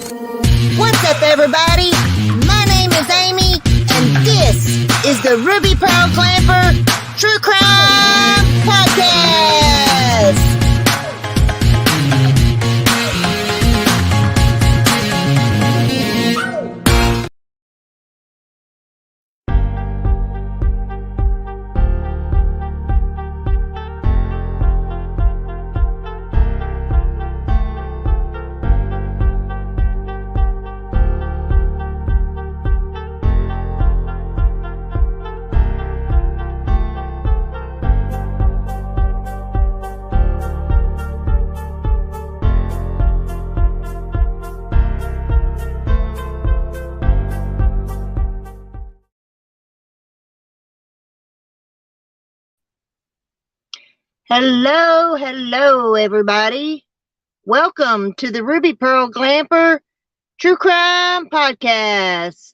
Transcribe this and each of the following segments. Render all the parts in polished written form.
What's up, everybody? My name is Amy, and this is the Ruby Pearl Glamper True Crime Podcast. Hello, everybody. Welcome to the Ruby Pearl Glamper True Crime Podcast.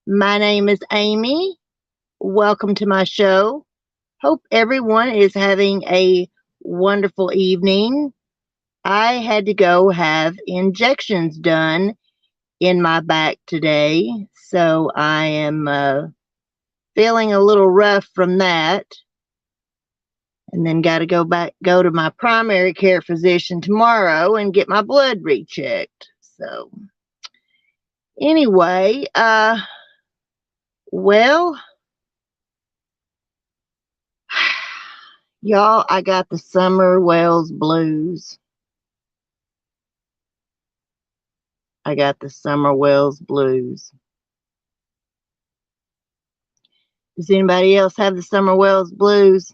My name is Amy. Welcome to my show. Hope everyone is having a wonderful evening. I had to go have injections done in my back today, so I am feeling a little rough from that. And then got to go to my primary care physician tomorrow and get my blood rechecked. So, anyway, well, y'all, I got the summer Wells blues. Does anybody else have the summer Wells blues?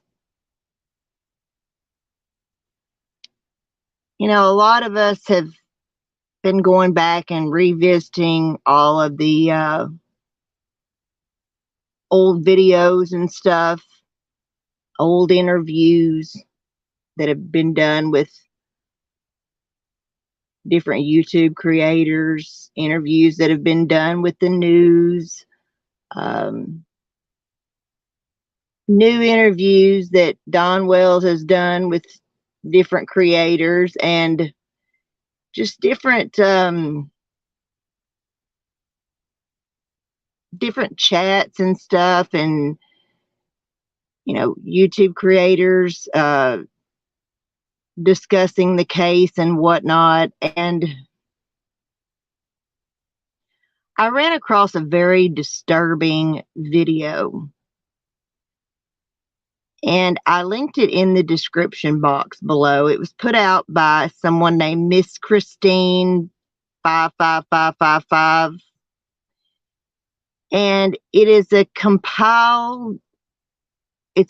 You know, a lot of us have been going back and revisiting all of the old videos and stuff, old interviews that have been done with different YouTube creators, interviews that have been done with the news, new interviews that Don Wells has done with different creators, and just different chats and stuff, and YouTube creators discussing the case and whatnot. And I ran across a very disturbing video, and I linked it in the description box below. It was put out by someone named Miss Christine 55555. And it is a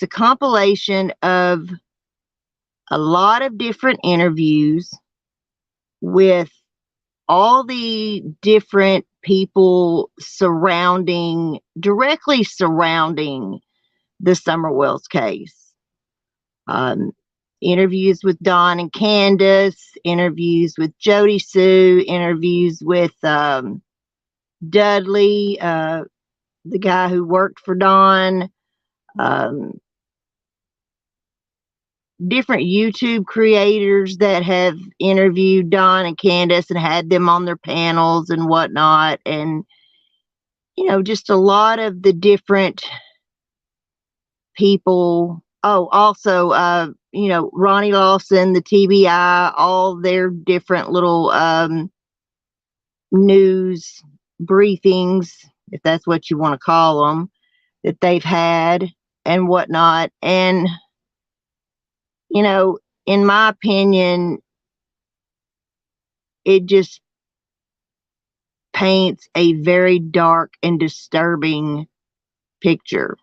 compilation of a lot of different interviews with all the different people directly surrounding the Summer Wells case. Interviews with Don and Candus, interviews with Jody Sue, interviews with Dudley, the guy who worked for Don, different YouTube creators that have interviewed Don and Candus and had them on their panels and whatnot. And, just a lot of the different people. Oh, also, Ronnie, Lawson, the TBI, all their different little news briefings, if that's what you want to call them, that they've had and whatnot. And, in my opinion, it just paints a very dark and disturbing picture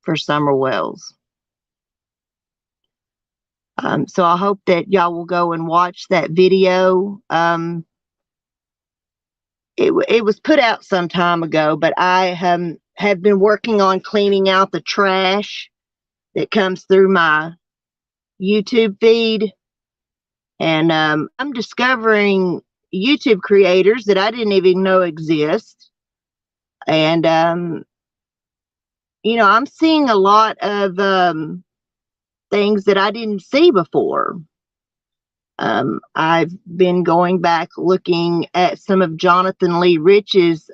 for Summer Wells. So I hope that y'all will go and watch that video. It was put out some time ago, but I have been working on cleaning out the trash that comes through my YouTube feed. And I'm discovering YouTube creators that I didn't even know exist. And, I'm seeing a lot of things that I didn't see before. I've been going back looking at some of Jonathan Lee Rich's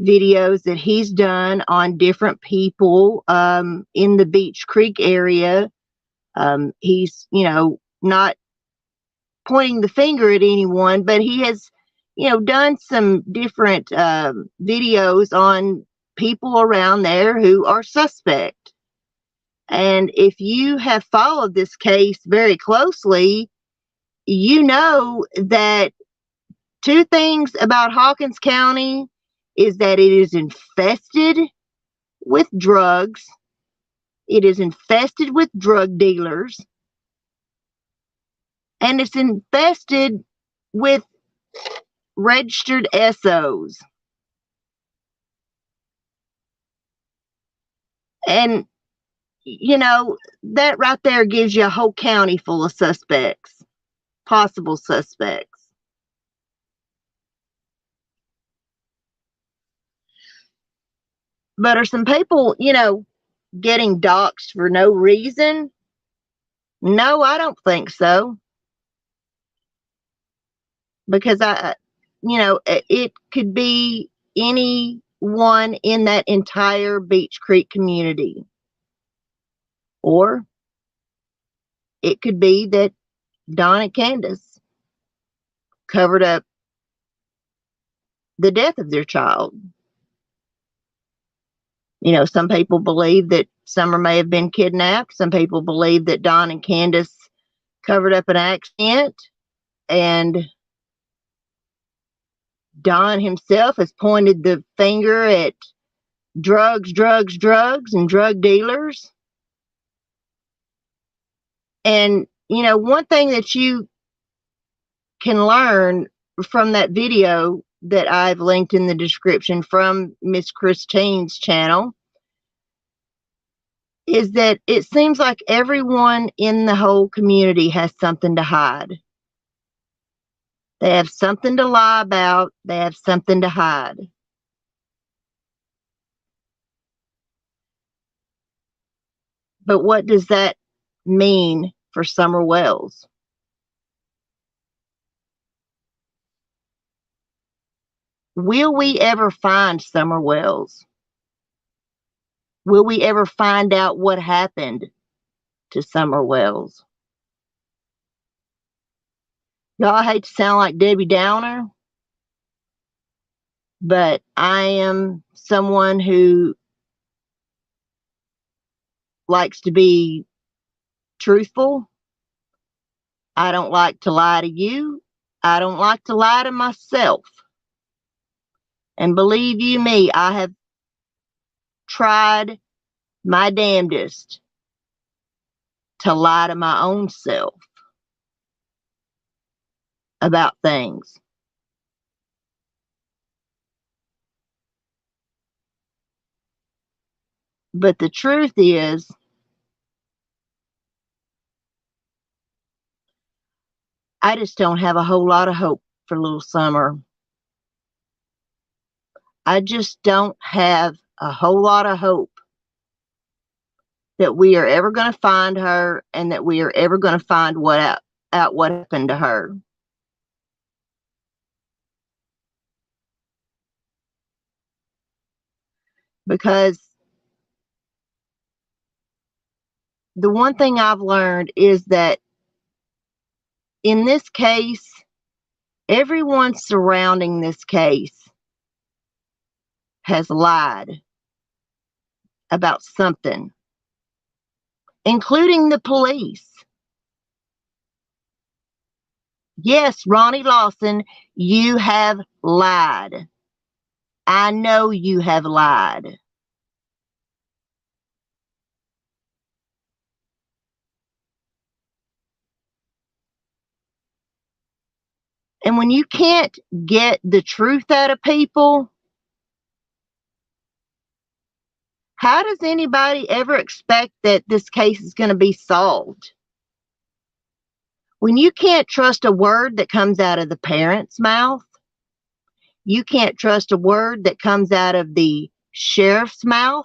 videos that he's done on different people in the Beech Creek area. He's, not pointing the finger at anyone, but he has, done some different videos on people around there who are suspect. And if you have followed this case very closely, you know that two things about Hawkins County is that it is infested with drugs. It is infested with drug dealers. And it's infested with registered SOs. And, that right there gives you a whole county full of suspects, possible suspects. But are some people, getting doxxed for no reason? No, I don't think so. Because it could be anyone in that entire Beech Creek community. Or it could be that Don and Candus covered up the death of their child. Some people believe that Summer may have been kidnapped. Some people believe that Don and Candus covered up an accident. And Don himself has pointed the finger at drugs, and drug dealers. And, one thing that you can learn from that video that I've linked in the description from Miss Christine's channel is that it seems like everyone in the whole community has something to hide. They have something to lie about. They have something to hide. But what does that mean for Summer Wells? Will we ever find Summer Wells? Will we ever find out what happened to Summer Wells? Y'all, I hate to sound like Debbie Downer, but I am someone who likes to be truthful. I don't like to lie to you. I don't like to lie to myself. And believe you me, I have tried my damnedest to lie to my own self about things. But the truth is, I just don't have a whole lot of hope for little Summer. I just don't have a whole lot of hope that we are ever going to find her and that we are ever going to find out what happened to her. Because the one thing I've learned is that in this case, everyone surrounding this case has lied about something, including the police. Yes, Ronnie Lawson, you have lied. I know you have lied. And when you can't get the truth out of people, how does anybody ever expect that this case is going to be solved? When you can't trust a word that comes out of the parent's mouth, you can't trust a word that comes out of the sheriff's mouth,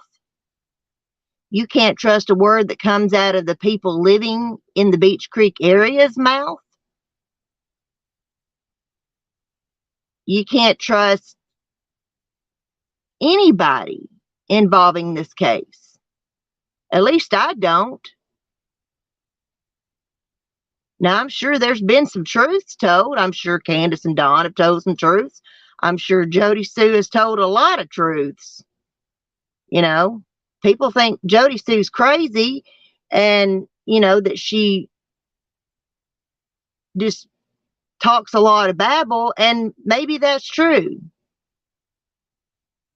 You can't trust a word that comes out of the people living in the Beech Creek area's mouth. You can't trust anybody involving this case. At least I don't. Now, I'm sure there's been some truths told. I'm sure Candus and Don have told some truths. I'm sure Jody Sue has told a lot of truths. You know, people think Jody Sue's crazy and, that she just talks a lot of babble, and maybe that's true.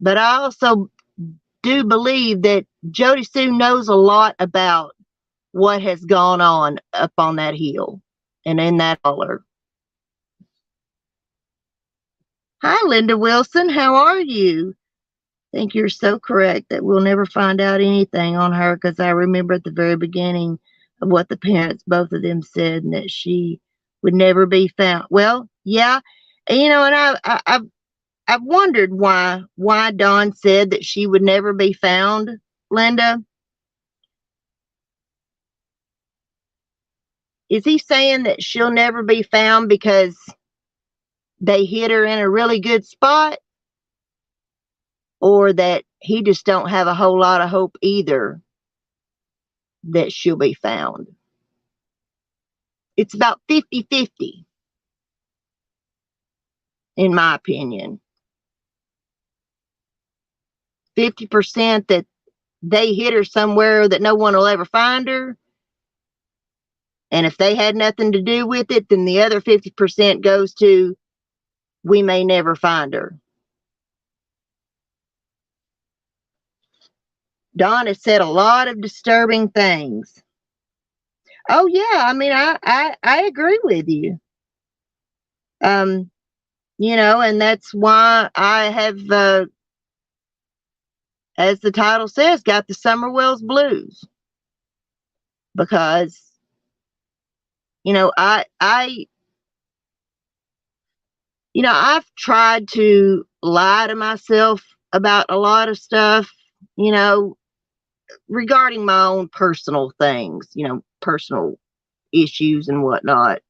But I also do believe that Jody Sue knows a lot about what has gone on up on that hill and in that holler. Hi, Linda Wilson. How are you? I think you're so correct that we'll never find out anything on her, because I remember at the very beginning of what the parents, both of them, said, and that she would never be found. Well, yeah, and I've wondered why Don said that she would never be found, Linda. Is he saying that she'll never be found because they hit her in a really good spot? Or that he just don't have a whole lot of hope either that she'll be found? It's about 50-50, in my opinion. 50% that they hit her somewhere that no one will ever find her. And if they had nothing to do with it, then the other 50% goes to, we may never find her. Don has said a lot of disturbing things. Oh yeah, I mean, I agree with you. And that's why I have, as the title says, got the Summerwells Blues. Because, I've tried to lie to myself about a lot of stuff, regarding my own personal things, personal issues and whatnot.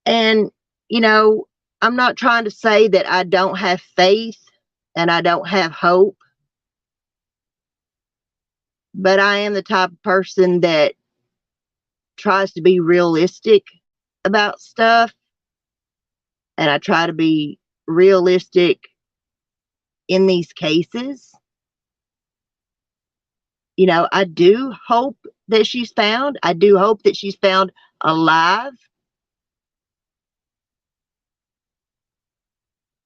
And, I'm not trying to say that I don't have faith and I don't have hope, but I am the type of person that tries to be realistic about stuff. And I try to be realistic in these cases. I do hope that she's found. I do hope that she's found alive.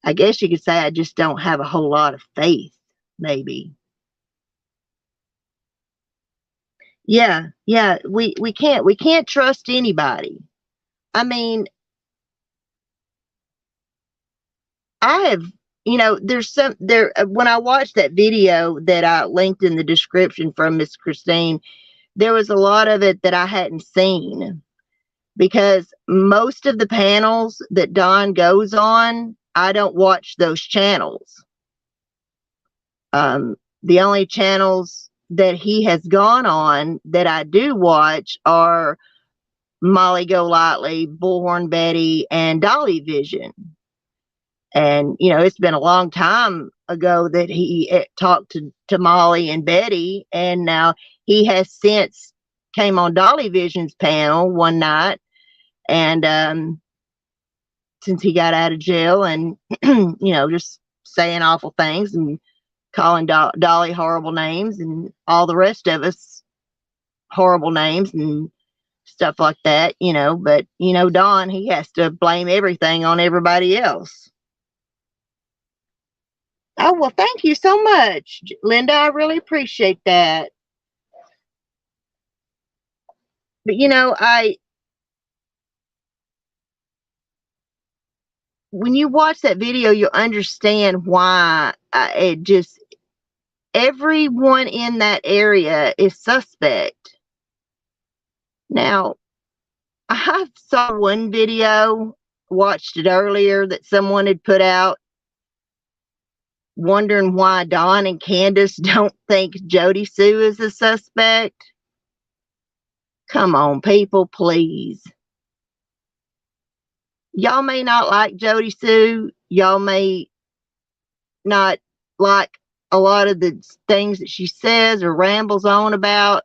I guess you could say I just don't have a whole lot of faith, maybe. Yeah, we can't trust anybody. I mean, I have, when I watched that video that I linked in the description from Miss Christine, there was a lot of it that I hadn't seen, because most of the panels that Don goes on, I don't watch those channels. The only channels that he has gone on that I do watch are Molly Golightly, Bullhorn Betty, and Dolly Vision. And, it's been a long time ago that he talked to Molly and Betty, and now he has since came on Dolly Vision's panel one night, and since he got out of jail, and, just saying awful things and calling Dolly horrible names and all the rest of us horrible names and stuff like that, but, Don, he has to blame everything on everybody else. Oh, well, thank you so much, Linda. I really appreciate that. But, when you watch that video, you'll understand why everyone in that area is suspect. Now, I saw one video, watched it earlier, that someone had put out wondering why Don and Candus don't think Jody Sue is a suspect. Come on, people, please. Y'all may not like Jody Sue. Y'all may not like a lot of the things that she says or rambles on about,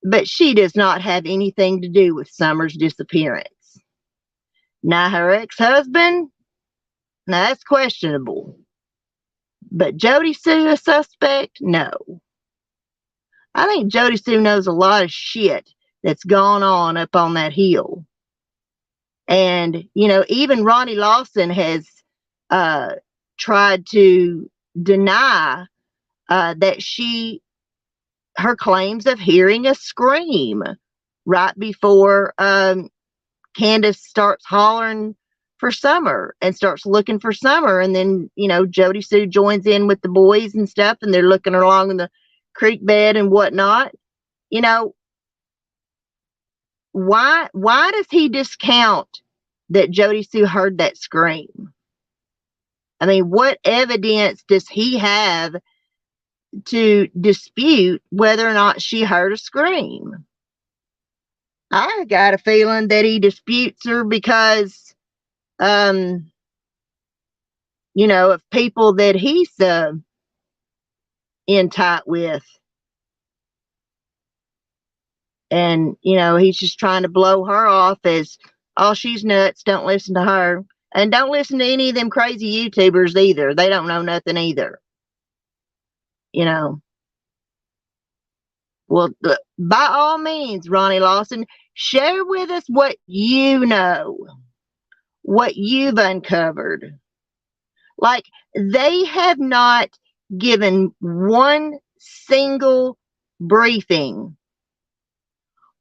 but she does not have anything to do with Summer's disappearance. Now, her ex-husband, now that's questionable. But Jody Sue a suspect? No. I think Jody Sue knows a lot of shit that's gone on up on that hill. And, you know, even Ronnie Lawson has tried to deny that her claims of hearing a scream right before Candus starts hollering for Summer and starts looking for Summer. And then, you know, Jody Sue joins in with the boys and stuff, and they're looking along in the creek bed and whatnot. You know, why does he discount that Jody Sue heard that scream? I mean, what evidence does he have to dispute whether or not she heard a scream? I got a feeling that he disputes her because, you know, of people that he's in tight with. And, you know, he's just trying to blow her off as, oh, she's nuts, don't listen to her. And don't listen to any of them crazy YouTubers either. They don't know nothing either. You know. Well, by all means, Ronnie Lawson, share with us what you know, what you've uncovered. Like, they have not given one single briefing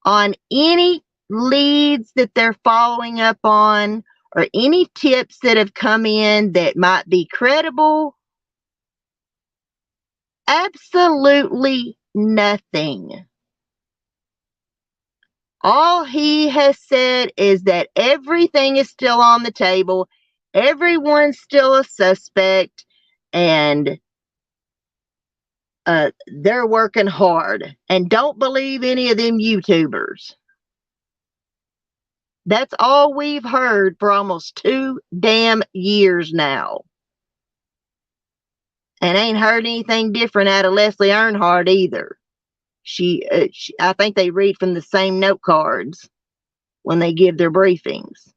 on any leads that they're following up on or any tips that have come in that might be credible. Absolutely nothing. All he has said is that everything is still on the table, everyone's still a suspect, and they're working hard. And don't believe any of them YouTubers. That's all we've heard for almost 2 damn years now. And ain't heard anything different out of Leslie Earnhardt either. I think they read from the same note cards when they give their briefings.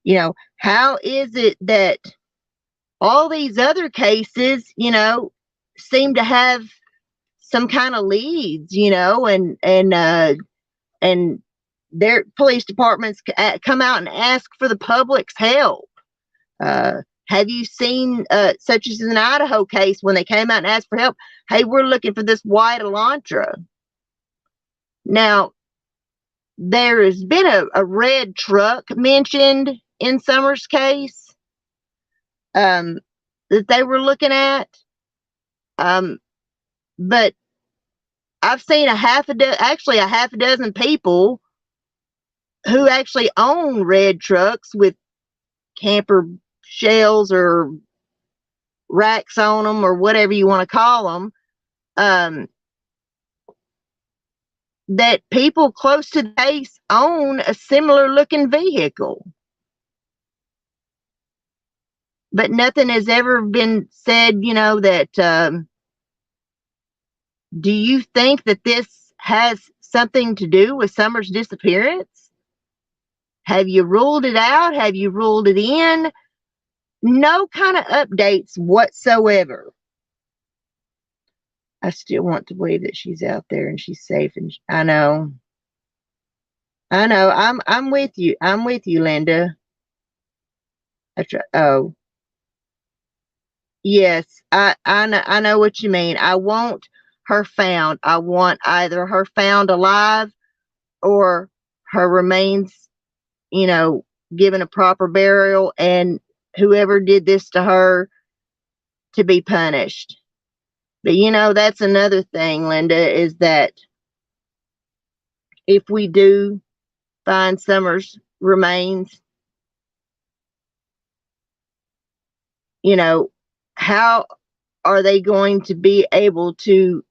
You know, how is it that all these other cases, you know, seem to have some kind of leads, you know, and their police departments come out and ask for the public's help? Have you seen, such as an Idaho case, when they came out and asked for help? Hey, we're looking for this white Elantra. Now, there has been a red truck mentioned in Summer's case that they were looking at. But I've seen a half a dozen people who actually own red trucks with camper shells or racks on them or whatever you want to call them, that people close to the base own a similar looking vehicle. But nothing has ever been said, you know, that, do you think that this has something to do with Summer's disappearance? Have you ruled it out? Have you ruled it in? No kind of updates whatsoever. I still want to believe that she's out there and she's safe. And I know. I'm with you. I'm with you, Linda. Oh, yes. I know what you mean. I want her found. I want either her found alive or her remains, you know, given a proper burial, and whoever did this to her to be punished. But, you know, that's another thing, Linda, is that if we do find Summer's remains, you know, how are they going to be able to,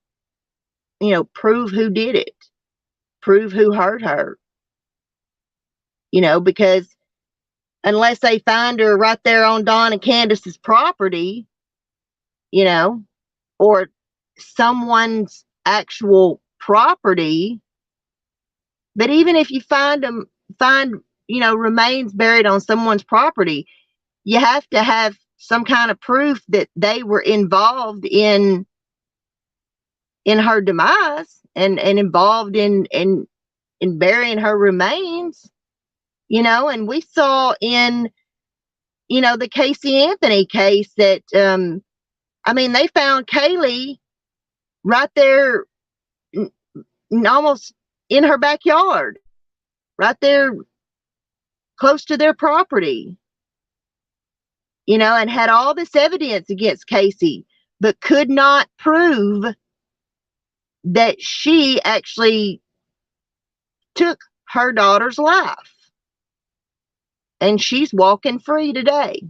prove who did it, prove who hurt her? Because unless they find her right there on Don and Candus's property, or someone's actual property. But even if you find remains buried on someone's property, you have to have some kind of proof that they were involved in her demise and involved in burying her remains, and we saw in, the Casey Anthony case that, they found Kaylee right there, almost in her backyard, right there close to their property, and had all this evidence against Casey, but could not prove that she actually took her daughter's life. And she's walking free today.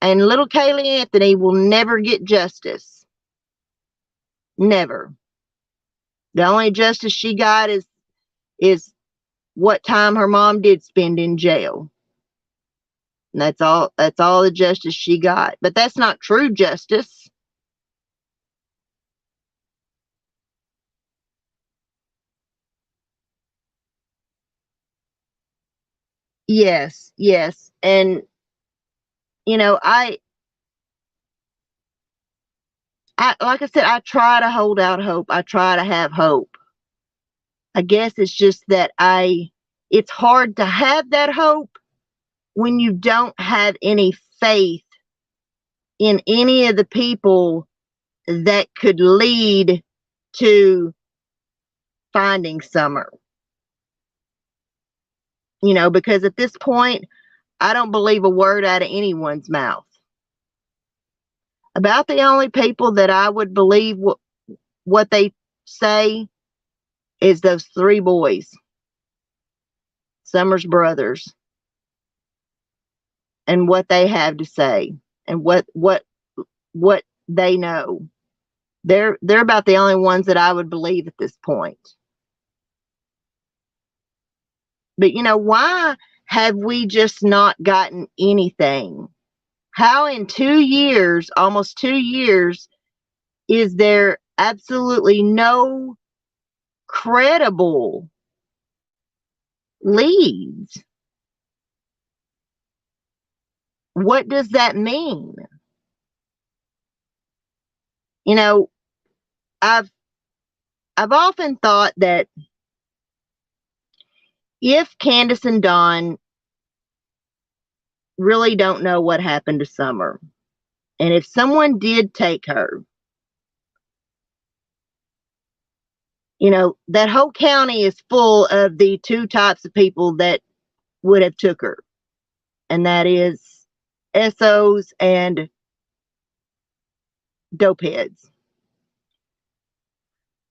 And little Kaylee Anthony will never get justice. Never. The only justice she got is what time her mom did spend in jail. And that's all the justice she got. But that's not true justice. Yes. And I like I said, I try to hold out hope. I try to have hope. I guess it's just that it's hard to have that hope when you don't have any faith in any of the people that could lead to finding Summer. Because at this point, I don't believe a word out of anyone's mouth. About the only people that I would believe what they say is those 3 boys, Summer's brothers, and what they have to say and what they know. They're about the only ones that I would believe at this point. But why have we just not gotten anything? How in 2 years, almost 2 years, is there absolutely no credible leads? What does that mean? I've often thought that if Candus and Don really don't know what happened to Summer, and if someone did take her, that whole county is full of the 2 types of people that would have took her, and that is SOs and dopeheads.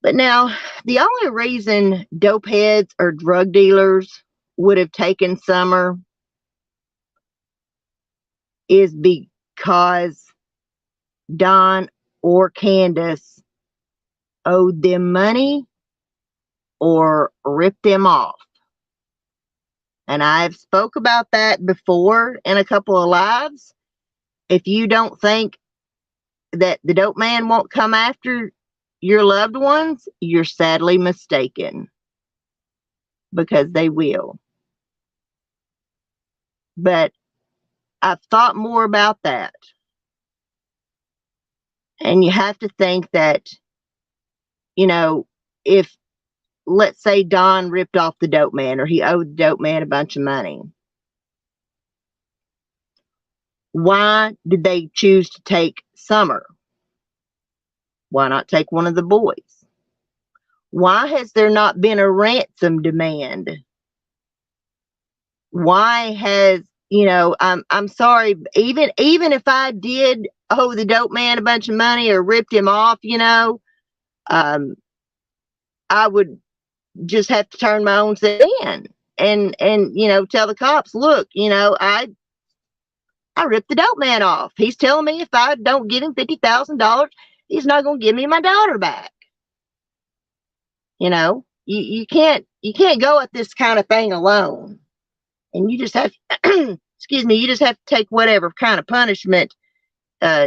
But now, the only reason dopeheads or drug dealers would have taken Summer is because Don or Candus owed them money or ripped them off. And I've spoke about that before in a couple of lives. If you don't think that the dope man won't come after your loved ones, you're sadly mistaken, because they will. But I've thought more about that. And you have to think that, if, let's say, Don ripped off the dope man, or he owed the dope man a bunch of money, why did they choose to take Summer? Why not take one of the boys? Why has there not been a ransom demand? Why has, I'm sorry, even if I did owe the dope man a bunch of money or ripped him off, I would just have to turn my own self in and tell the cops, look, I ripped the dope man off. He's telling me if I don't give him $50,000, he's not going to give me my daughter back. You know, you can't go at this kind of thing alone. And you just have, excuse me, you just have to take whatever kind of punishment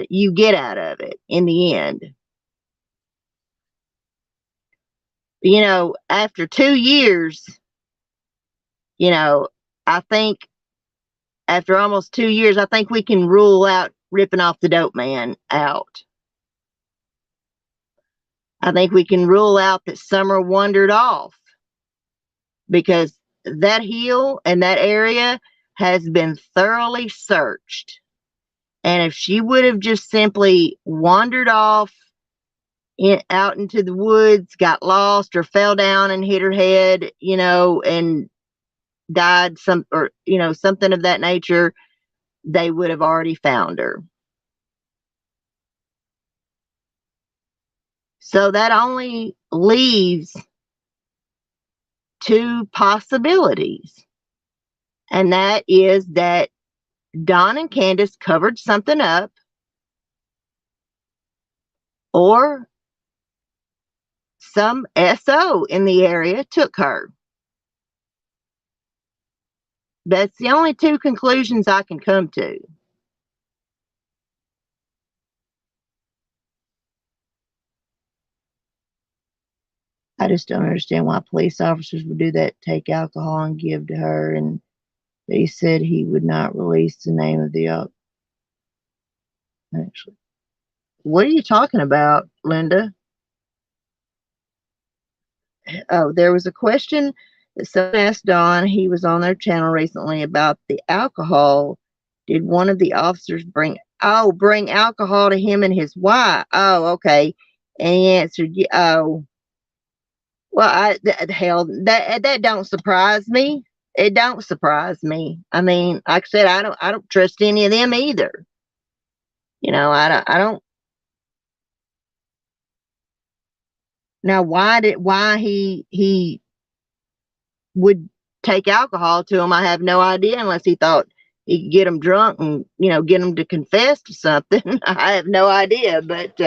you get out of it in the end. You know, after 2 years, you know, I think after almost 2 years, I think we can rule out ripping off the dope man out. I think we can rule out that Summer wandered off, because that hill and that area has been thoroughly searched. And if she would have just simply wandered off out into the woods, got lost, or fell down and hit her head, you know, and died or, you know, something of that nature, they would have already found her. So that only leaves 2 possibilities. And that is that Don and Candus covered something up, or some SO in the area took her. That's the only 2 conclusions I can come to. I just don't understand why police officers would do that, take alcohol and give to her, and they said he would not release the name of the actually. What are you talking about, Linda? Oh, there was a question that someone asked Don. He was on their channel recently about the alcohol. Did one of the officers bring alcohol to him and his wife? Oh, okay. And he answered, oh, well, hell, that don't surprise me. It don't surprise me. I mean, like I said, I don't trust any of them either. You know, I don't. Now, why he would take alcohol to him, I have no idea, unless he thought he could get him drunk and, you know, get him to confess to something. I have no idea, but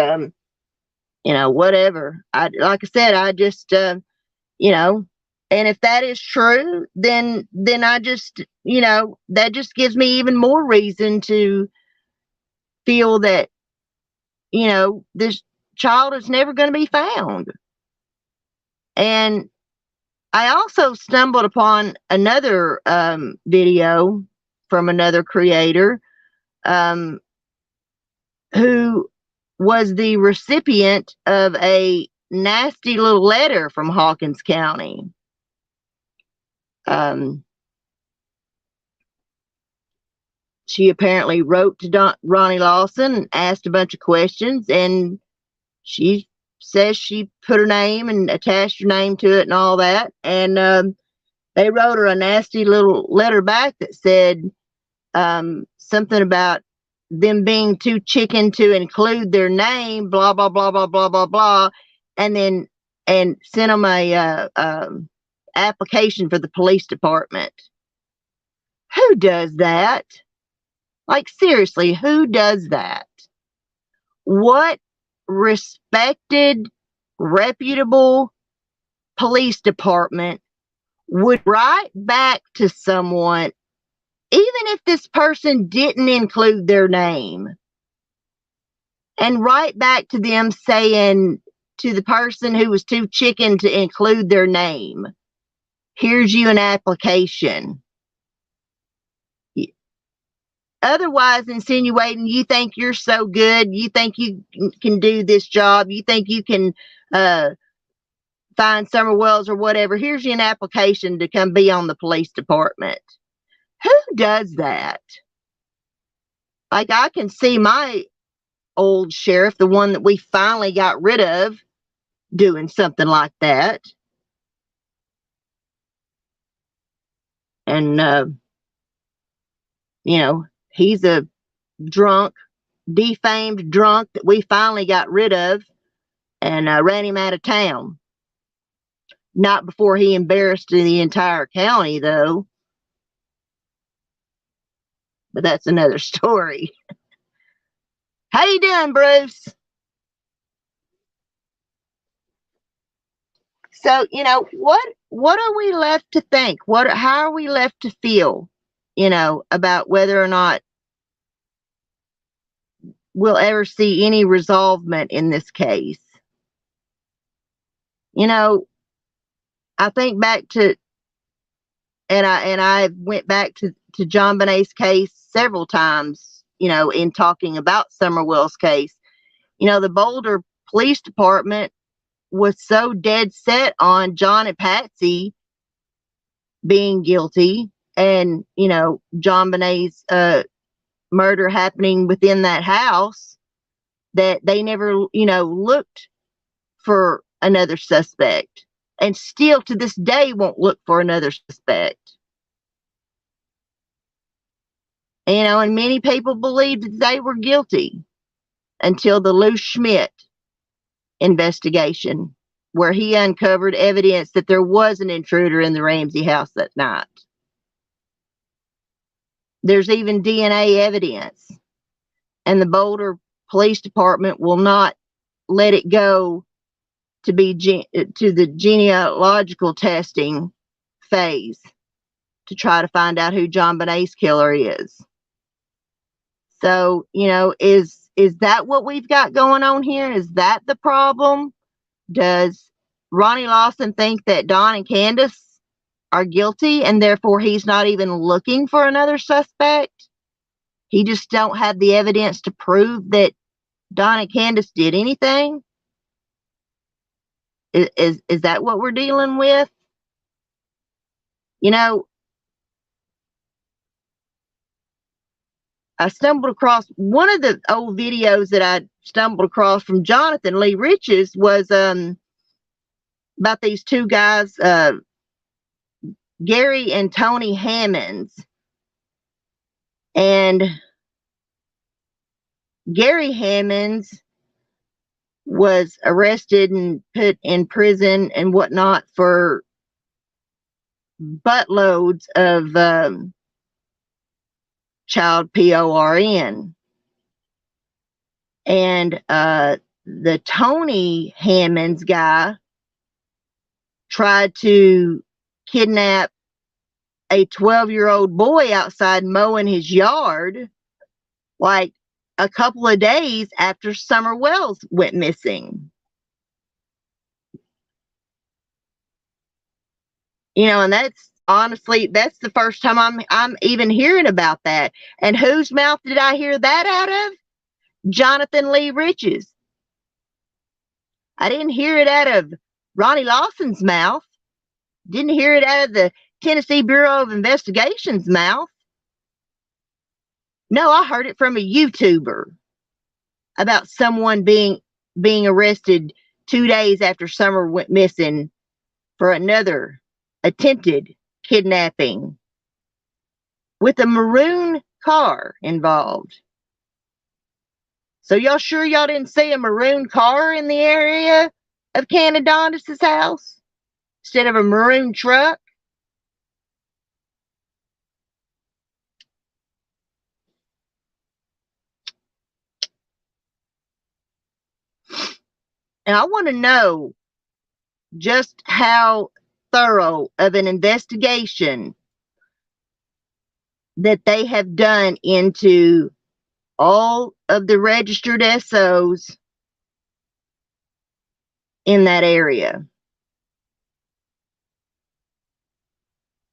you know, whatever. Like I said, I just you know, and if that is true, then I just, you know, that just gives me even more reason to feel that, you know, this child is never going to be found. And I also stumbled upon another video from another creator who was the recipient of a nasty little letter from Hawkins County. She apparently wrote to Ronnie Lawson and asked a bunch of questions, and she says she put her name and attached her name to it and all that. And they wrote her a nasty little letter back that said something about them being too chicken to include their name, blah, blah, blah, blah, blah, blah, blah. And sent them a application for the police department. Who does that? Like, seriously, who does that? What respected, reputable police department would write back to someone, even if this person didn't include their name, and write back to them saying to the person who was too chicken to include their name, here's you an application? Otherwise insinuating you think you're so good, you think you can do this job, you think you can find Summer Wells or whatever, here's you an application to come be on the police department. Who does that? Like, I can see my old sheriff, the one that we finally got rid of, doing something like that. And you know, he's a drunk, defamed drunk that we finally got rid of and ran him out of town. Not before he embarrassed the entire county, though. but that's another story. How you doing, Bruce? So, what are we left to think? How are we left to feel, about whether or not we'll ever see any resolvement in this case? I think back to, and I went back to JonBenét's case several times, in talking about Summerwell's case. The Boulder Police Department was so dead set on John and Patsy being guilty, and JonBenét's murder happening within that house, that they never looked for another suspect, and still to this day won't look for another suspect. And many people believed that they were guilty until the Lou Schmidt investigation, where he uncovered evidence that there was an intruder in the Ramsey house that night. There's even DNA evidence, and the Boulder Police Department will not let it go to be to the genealogical testing phase to try to find out who JonBenét's killer is. So, is that what we've got going on here? Is that the problem? Does Ronnie Lawson think that Don and Candus are guilty, and therefore he's not even looking for another suspect? He just don't have the evidence to prove that Don and Candus did anything? Is that what we're dealing with? I stumbled across one of the old videos that I stumbled across from Jonathan Lee Riches was about these two guys, Gary and Tony Hammonds. And Gary Hammonds was arrested and put in prison and whatnot for buttloads of child PORN. And the Tony Hammonds guy tried to kidnap a 12-year-old boy outside mowing his yard, like a couple of days after Summer Wells went missing. And that's honestly, that's the first time I'm even hearing about that. And whose mouth did I hear that out of? Jonathan Lee Riches. I didn't hear it out of Ronnie Lawson's mouth. Didn't hear it out of the Tennessee Bureau of Investigation's mouth. No, I heard it from a YouTuber about someone being arrested 2 days after Summer went missing for another attempted kidnapping with a maroon car involved. So y'all sure y'all didn't see a maroon car in the area of Candus' house instead of a maroon truck? And I want to know just how thorough of an investigation that they have done into all of the registered SOs in that area.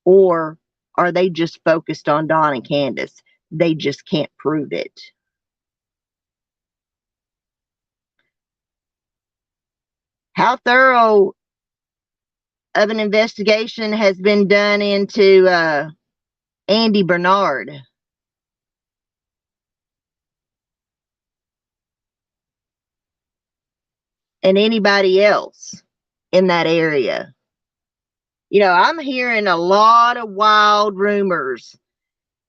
Or are they just focused on Don and Candus? They just can't prove it. How thorough of an investigation has been done into Andy Bernard? And anybody else in that area? I'm hearing a lot of wild rumors.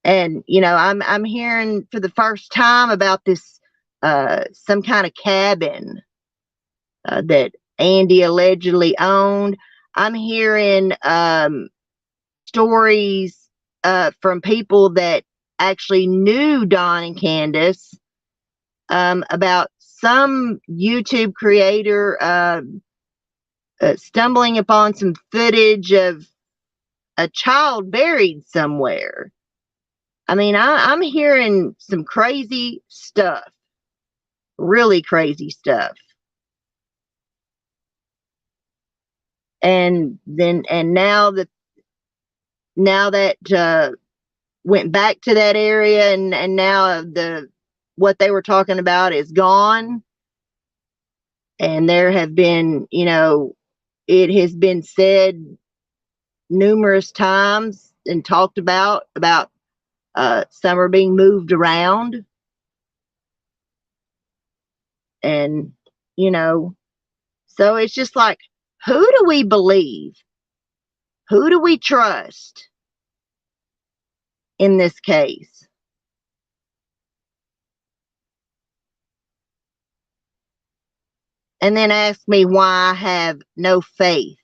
And, I'm hearing for the first time about this, some kind of cabin that Andy allegedly owned. I'm hearing stories from people that actually knew Don and Candus, about some YouTube creator stumbling upon some footage of a child buried somewhere. I mean, I'm hearing some crazy stuff, really crazy stuff. And now that went back to that area, and now what they were talking about is gone. And there have been, it has been said numerous times and talked about some are being moved around. And, so it's just like, who do we believe? Who do we trust in this case? And then ask me why I have no faith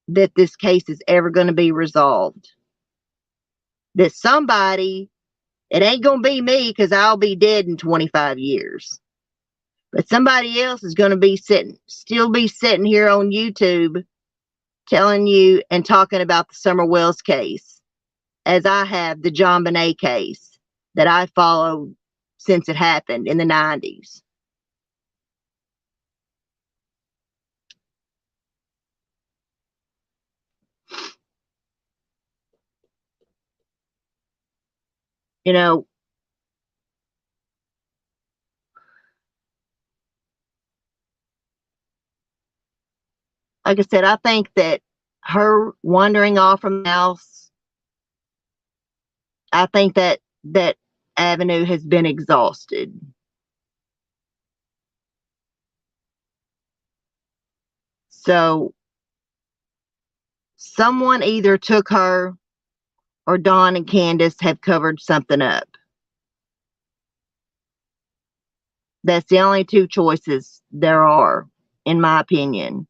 that this case is ever going to be resolved. That somebody, it ain't going to be me because I'll be dead in 25 years. But somebody else is going to still be sitting here on YouTube telling you and talking about the Summer Wells case, as I have the John Bonet case that I followed since it happened in the 90s. Like I said, I think that her wandering off from the house, I think that avenue has been exhausted. So someone either took her, or Don and Candus have covered something up. That's the only two choices there are, in my opinion.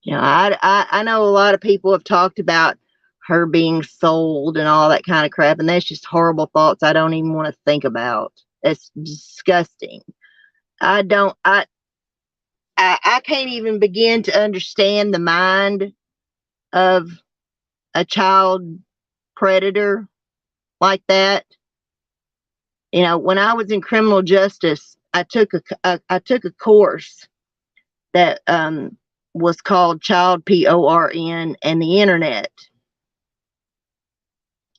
I know a lot of people have talked about her being sold and all that kind of crap, and that's just horrible thoughts I don't even want to think about. It's disgusting. I can't even begin to understand the mind of a child predator like that. When I was in criminal justice, I took a course that was called Child PORN and the Internet.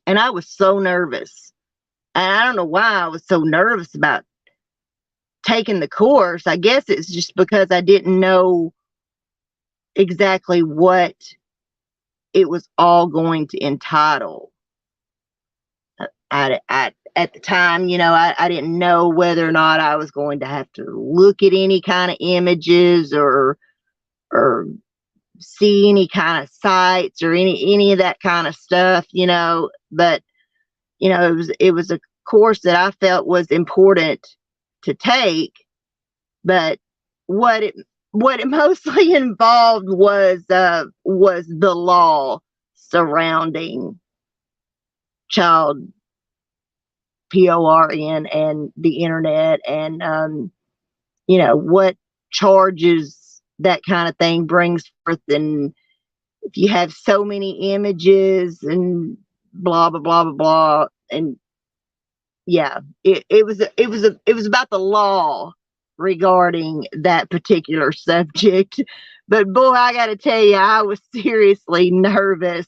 And I was so nervous. And I don't know why I was so nervous about taking the course. I guess it's just because I didn't know exactly what it was all going to entitle. At the time, I didn't know whether or not I was going to have to look at any kind of images or see any kind of sites or any of that kind of stuff, but it was a course that I felt was important to take. But what it mostly involved was the law surrounding child PORN and the Internet, and what charges that kind of thing brings forth, and if you have so many images and blah blah blah blah blah. And yeah, it was about the law regarding that particular subject. But boy, I gotta tell you, I was seriously nervous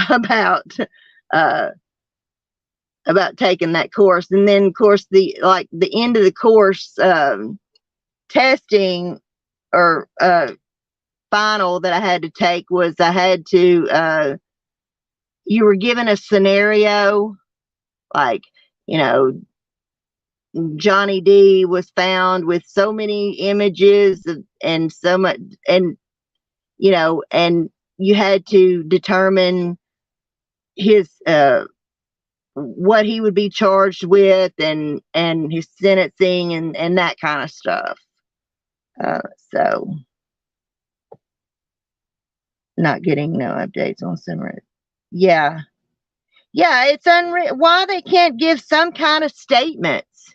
about taking that course. And then of course the end of the course testing or final that I had to take was I had to you were given a scenario, like, Johnny D was found with so many images and so much, and and you had to determine his what he would be charged with, and his sentencing and that kind of stuff. So Not getting no updates on summer. Yeah. Yeah, it's unreal. Why they can't give some kind of statements?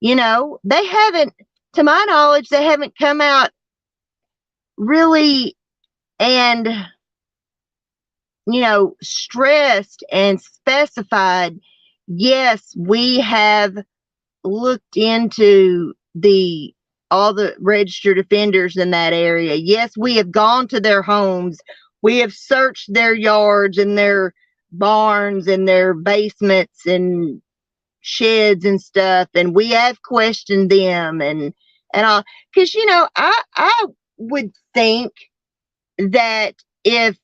They haven't, to my knowledge, they haven't come out really and, stressed and specified, yes, we have looked into all the registered offenders in that area. Yes, we have gone to their homes. We have searched their yards and their barns and their basements and sheds and stuff, and we have questioned them and all. Because I would think that if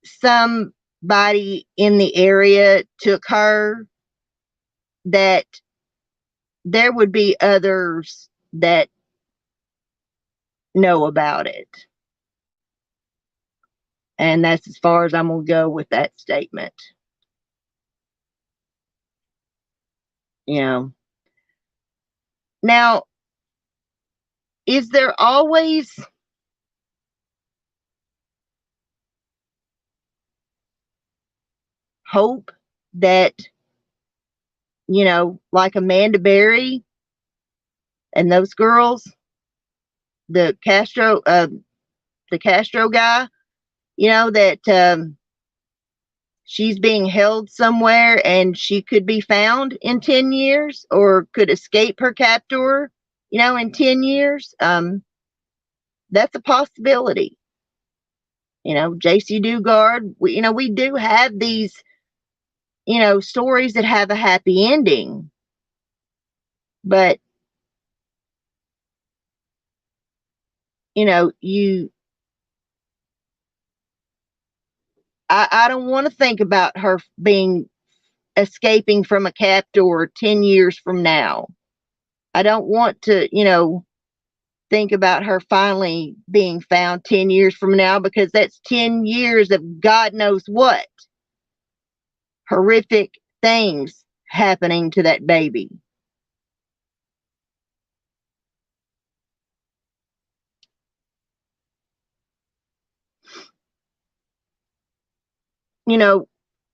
somebody in the area took her, that there would be others that know about it. And that's as far as I'm going to go with that statement. Now, is there always hope that, like Amanda Berry and those girls, the Castro guy, that she's being held somewhere and she could be found in 10 years or could escape her captor, in 10 years. That's a possibility. JC Dugard, we do have these, stories that have a happy ending. But, I don't want to think about her escaping from a captor 10 years from now. I don't want to, think about her finally being found 10 years from now, because that's 10 years of God knows what horrific things happening to that baby.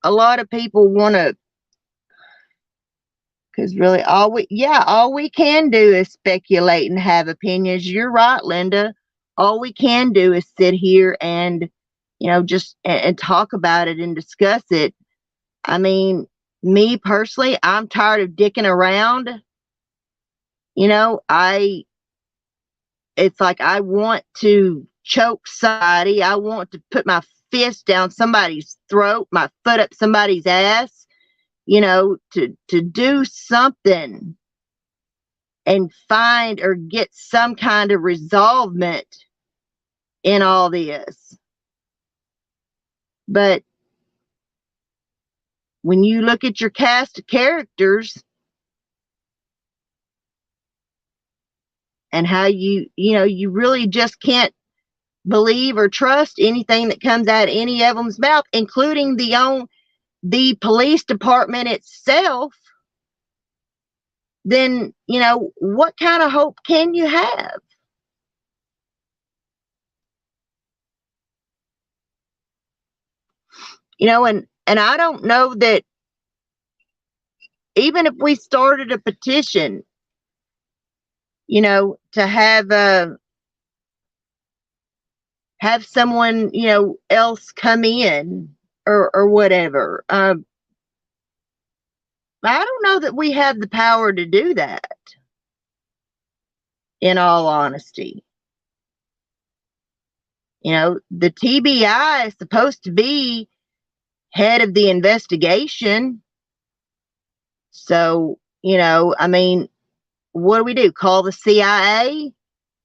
A lot of people want to, because really all we can do is speculate and have opinions. You're right, Linda. All we can do is sit here and, just and talk about it and discuss it. I mean, me personally, I'm tired of dicking around. It's like I want to choke somebody. I want to put my fist down somebody's throat, my foot up somebody's ass, to do something and find or get some kind of resolvement in all this. But when you look at your cast of characters and how you really just can't believe or trust anything that comes out of any of them's mouth, including the police department itself, then, what kind of hope can you have? And I don't know that even if we started a petition, to have someone, else come in or whatever. I don't know that we have the power to do that, in all honesty. The TBI is supposed to be head of the investigation. So, I mean, what do we do? Call the CIA?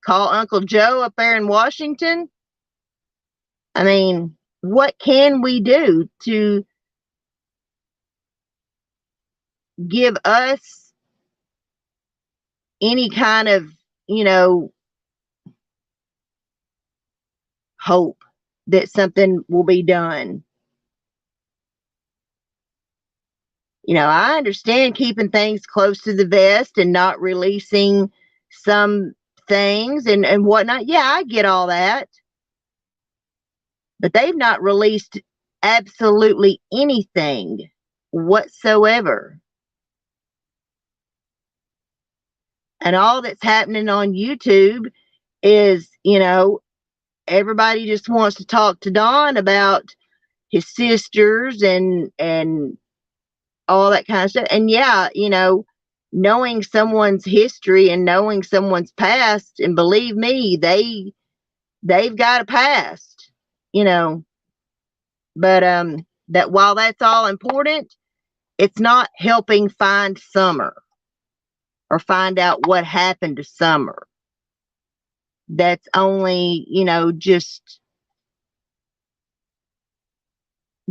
Call Uncle Joe up there in Washington? I mean, what can we do to give us any kind of, hope that something will be done? I understand keeping things close to the vest and not releasing some things and whatnot. Yeah, I get all that. But they've not released absolutely anything whatsoever. And all that's happening on YouTube is, everybody just wants to talk to Don about his sisters and all that kind of stuff. And yeah, knowing someone's history and knowing someone's past, and believe me, they've got a past, but that while that's all important, it's not helping find Summer or find out what happened to Summer. That's only, just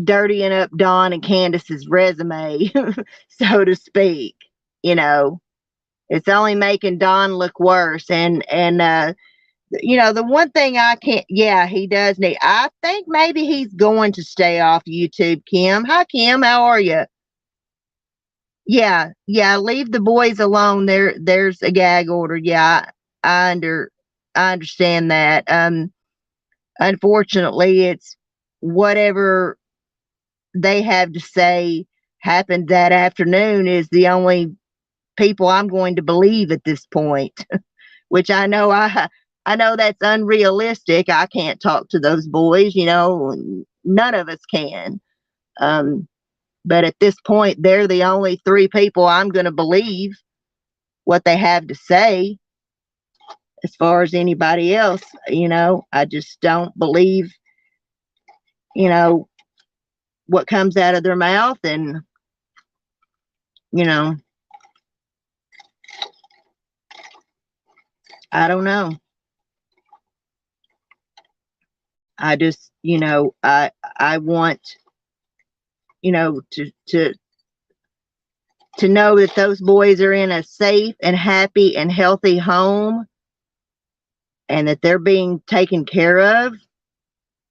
dirtying up Dawn and Candus's resume, so to speak. It's only making Dawn look worse. And the one thing I can't, yeah, he does need, I think maybe he's going to stay off YouTube, Kim. Hi, Kim. How are you? Yeah, leave the boys alone. There's a gag order. Yeah, I understand that. Unfortunately, it's whatever they have to say happened that afternoon is the only people I'm going to believe at this point. Which I know that's unrealistic. I can't talk to those boys. None of us can. But at this point, they're the only three people I'm going to believe what they have to say. As far as anybody else, I just don't believe, what comes out of their mouth. And, I don't know. I just, I want, to know that those boys are in a safe and happy and healthy home and that they're being taken care of.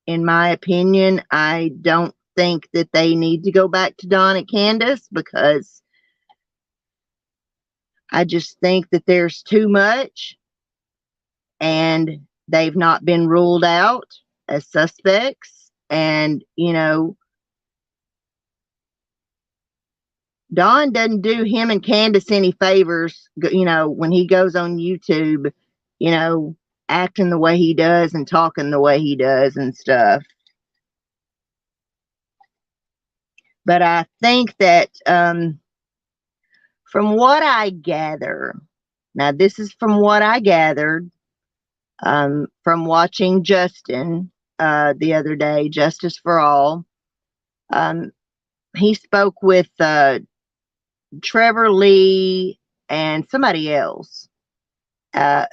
In my opinion, I don't think that they need to go back to Don and Candus, because I just think that there's too much and they've not been ruled out as suspects. And, Don doesn't do him and Candus any favors, when he goes on YouTube, acting the way he does and talking the way he does and stuff. But I think that from what I gather, now this is from what I gathered from watching Justin the other day, Justice for All. He spoke with Trevor Lee and somebody else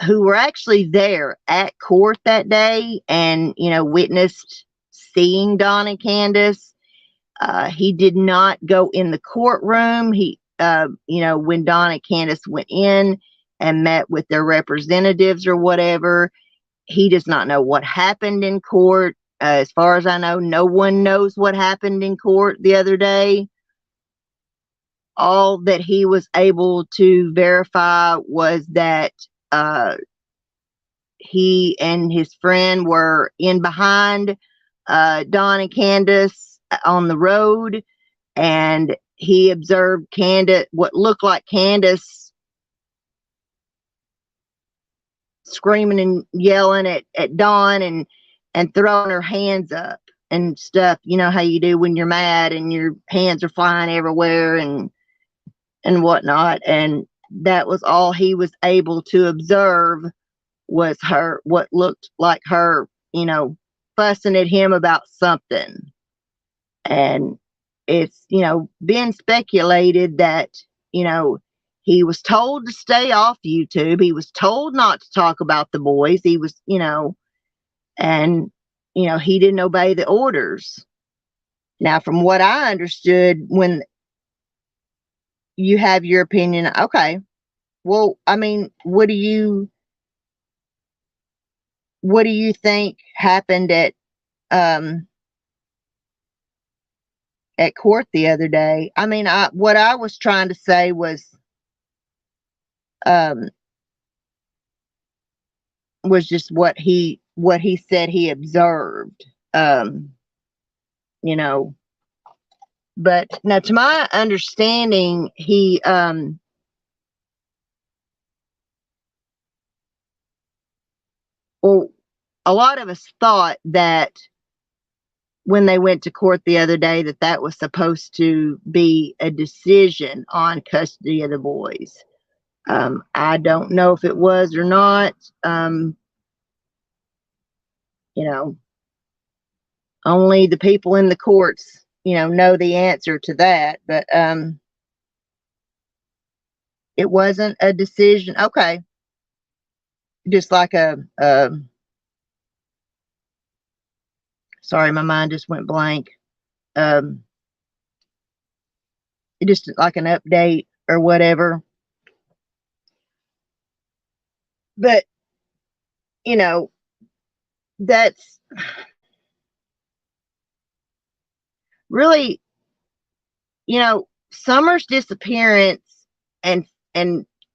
who were actually there at court that day and, witnessed seeing Don and Candus. He did not go in the courtroom. He, when Don and Candus went in and met with their representatives or whatever, he does not know what happened in court. As far as I know, no one knows what happened in court the other day. All that he was able to verify was that he and his friend were in behind Don and Candus on the road, and he observed Candus, what looked like Candus, screaming and yelling at Dawn and throwing her hands up and stuff. You know how you do when you're mad and your hands are flying everywhere and whatnot. And that was all he was able to observe, was her, what looked like her, fussing at him about something. And it's, been speculated that, he was told to stay off YouTube. He was told not to talk about the boys. He was, and, he didn't obey the orders. Now, from what I understood, when you have your opinion, okay, well, I mean, what do you think happened at court the other day? I mean, what I was trying to say was just what he said he observed. You know, but now to my understanding, well, a lot of us thought that when they went to court the other day that was supposed to be a decision on custody of the boys. I don't know if it was or not. You know, only the people in the courts, know the answer to that. But it wasn't a decision. Okay. Just like sorry, my mind just went blank. Just like an update or whatever. But, that's really, Summer's disappearance and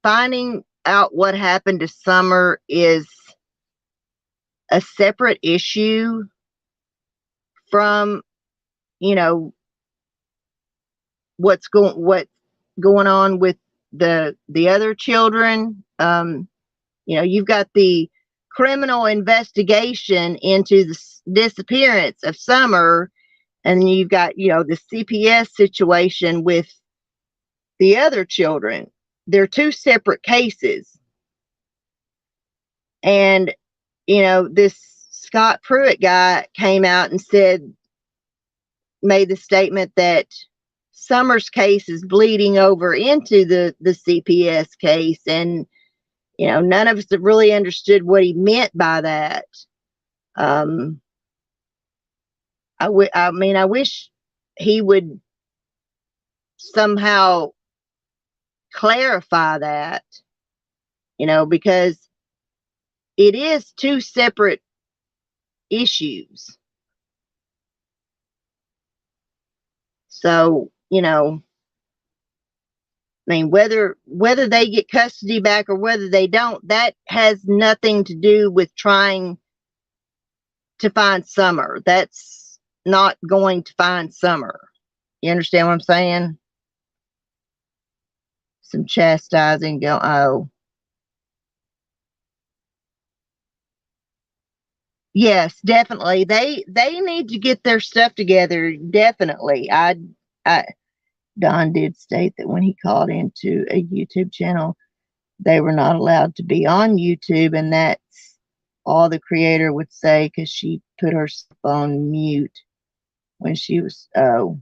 finding out what happened to Summer is a separate issue from, what's going on with the other children. You've got the criminal investigation into the disappearance of Summer, and you've got, the CPS situation with the other children. They're two separate cases. And, this Scott Pruitt guy came out and made the statement that Summer's case is bleeding over into the CPS case. And, none of us have really understood what he meant by that. I wish he would somehow clarify that, because it is two separate issues. So, whether they get custody back or whether they don't, that has nothing to do with trying to find Summer. That's not going to find Summer. You understand what I'm saying? Some chastising going. Oh, yes, definitely. They need to get their stuff together. Definitely. Don did state that when he called into a YouTube channel, they were not allowed to be on YouTube, and that's all the creator would say because she put herself on mute when she was. Oh,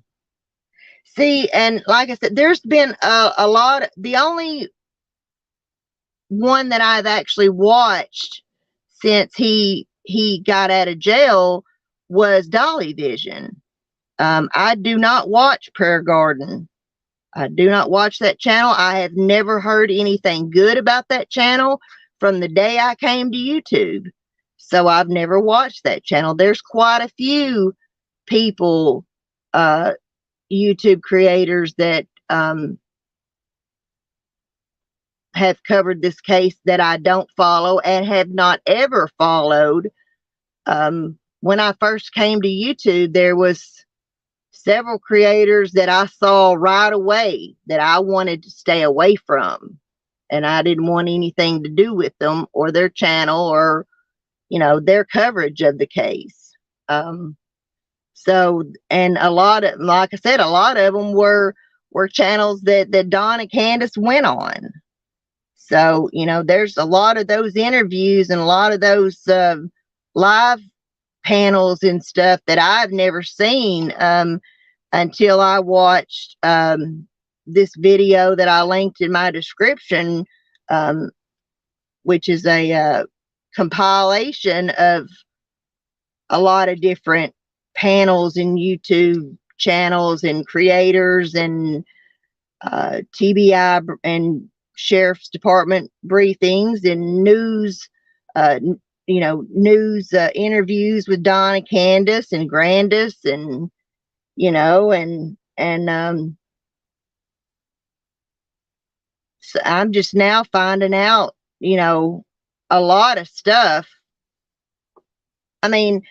see, and like I said, there's been a lot. The only one that I've actually watched since he got out of jail was Dolly Vision. I do not watch Prayer Garden. I do not watch that channel. I have never heard anything good about that channel from the day I came to YouTube. So I've never watched that channel. There's quite a few people, YouTube creators that have covered this case that I don't follow and have not ever followed. When I first came to YouTube, there was several creators that I saw right away that I wanted to stay away from, and I didn't want anything to do with them or their channel or, their coverage of the case. So, and a lot of, like I said, a lot of them were channels that Don and Candus went on. So, there's a lot of those interviews and a lot of those live panels and stuff that I've never seen until I watched this video that I linked in my description, which is a compilation of a lot of different panels and YouTube channels and creators and TBI and Sheriff's Department briefings and news, news interviews with Don and Candus and Grandis and, so I'm just now finding out, a lot of stuff. I mean,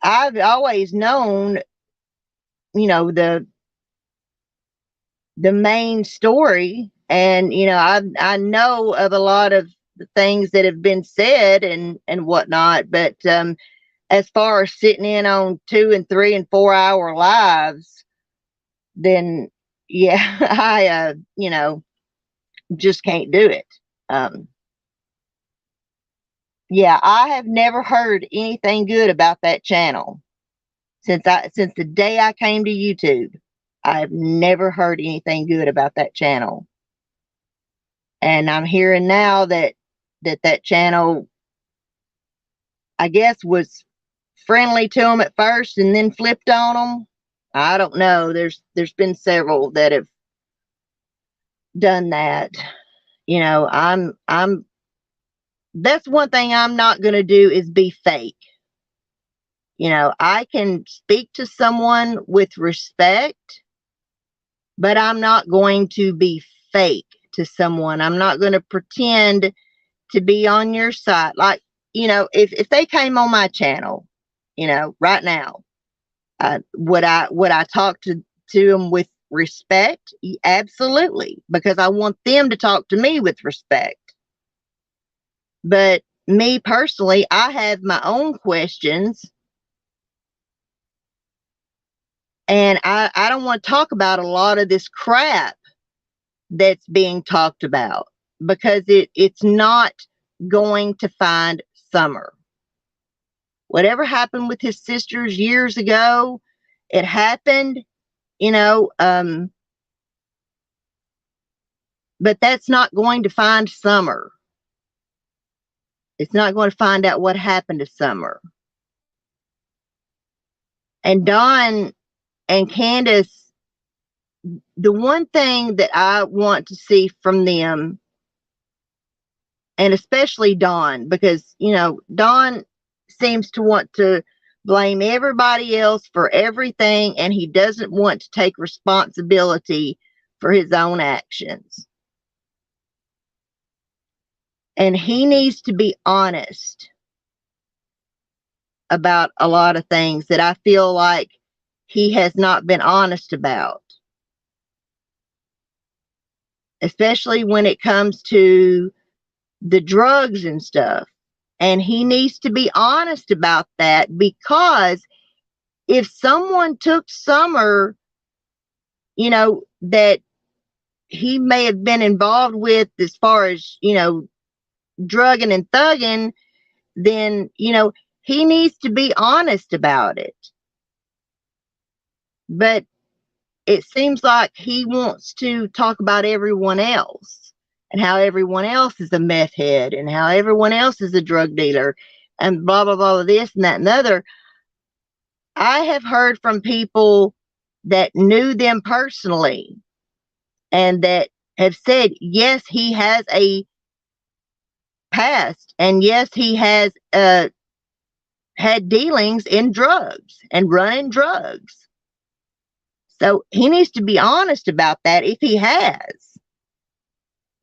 I've always known, the main story, and I know of a lot of the things that have been said and whatnot, but as far as sitting in on 2 and 3 and 4 hour lives, then yeah, I just can't do it. Yeah, I have never heard anything good about that channel since the day I came to YouTube. I've never heard anything good about that channel. And I'm hearing now that channel, I guess, was friendly to them at first and then flipped on them. I don't know. There's been several that have done that. I'm that's one thing I'm not going to do, is be fake. I can speak to someone with respect, but I'm not going to be fake to someone. I'm not going to pretend to be on your side. Like, if they came on my channel, right now, would I talk to them with respect? Absolutely, because I want them to talk to me with respect. But me personally, I have my own questions, and I don't want to talk about a lot of this crap that's being talked about, because it's not going to find Summer. Whatever happened with his sisters years ago, it happened, but that's not going to find Summer. It's not going to find out what happened to Summer. And Dawn and Candus, the one thing that I want to see from them, and especially Dawn, because, Dawn seems to want to blame everybody else for everything, and he doesn't want to take responsibility for his own actions. And he needs to be honest about a lot of things that I feel like he has not been honest about, especially when it comes to the drugs and stuff. And he needs to be honest about that, because if someone took Summer, that he may have been involved with, as far as, drugging and thugging, then, he needs to be honest about it. But it seems like he wants to talk about everyone else, and how everyone else is a meth head, and how everyone else is a drug dealer, and blah, blah, blah, this and that and the other. I have heard from people that knew them personally, and that have said, yes, he has a past, and yes, he has had dealings in drugs and running drugs. So he needs to be honest about that if he has,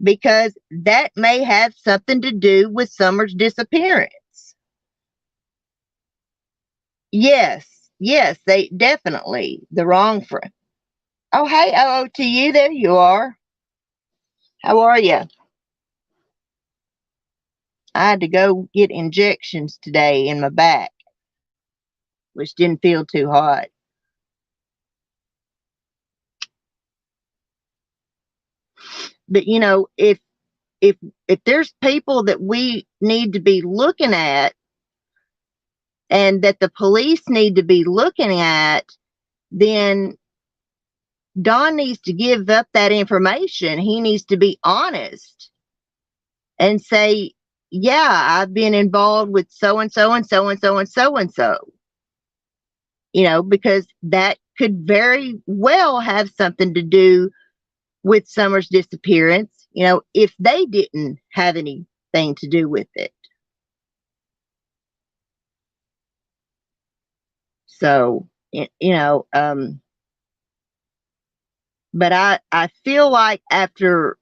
because that may have something to do with Summer's disappearance. Yes, they definitely, the wrong friend. Oh, hey, to you, there you are. How are you? I had to go get injections today in my back, which didn't feel too hot. But if there's people that we need to be looking at, and that the police need to be looking at, then Don needs to give up that information. He needs to be honest and say, yeah, I've been involved with so and so and so and so and so and so. Because that could very well have something to do with Summer's disappearance, if they didn't have anything to do with it. So, but I feel like after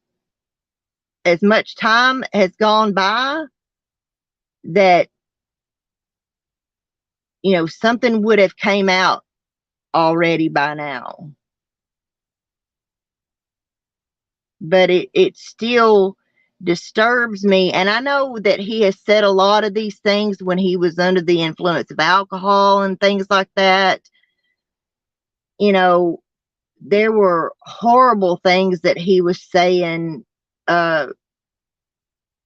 as much time has gone by, that something would have came out already by now. But it still disturbs me. And I know that he has said a lot of these things when he was under the influence of alcohol and things like that. There were horrible things that he was saying on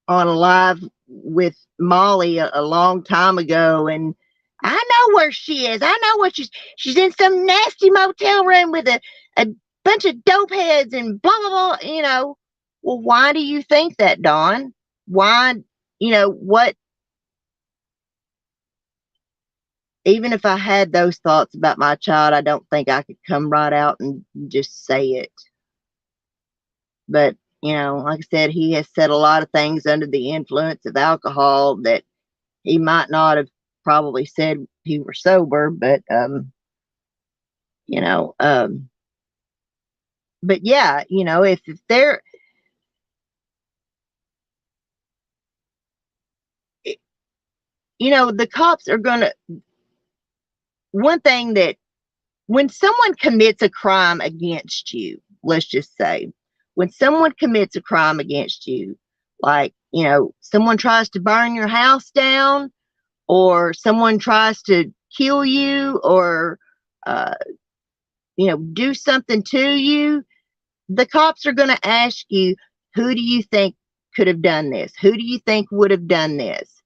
a live with Molly a long time ago. And I know where she is. I know what she's in some nasty motel room with a bunch of dope heads and blah, blah, blah, Well, why do you think that, Dawn? Why, what? Even if I had those thoughts about my child, I don't think I could come right out and just say it. But, like I said, he has said a lot of things under the influence of alcohol that he might not have probably said if he were sober, but, but yeah, if they're, the cops are going to, one thing that when someone commits a crime against you, let's just say, when someone commits a crime against you, like, someone tries to burn your house down, or someone tries to kill you, or, do something to you, the cops are going to ask you, who do you think could have done this? Who do you think would have done this?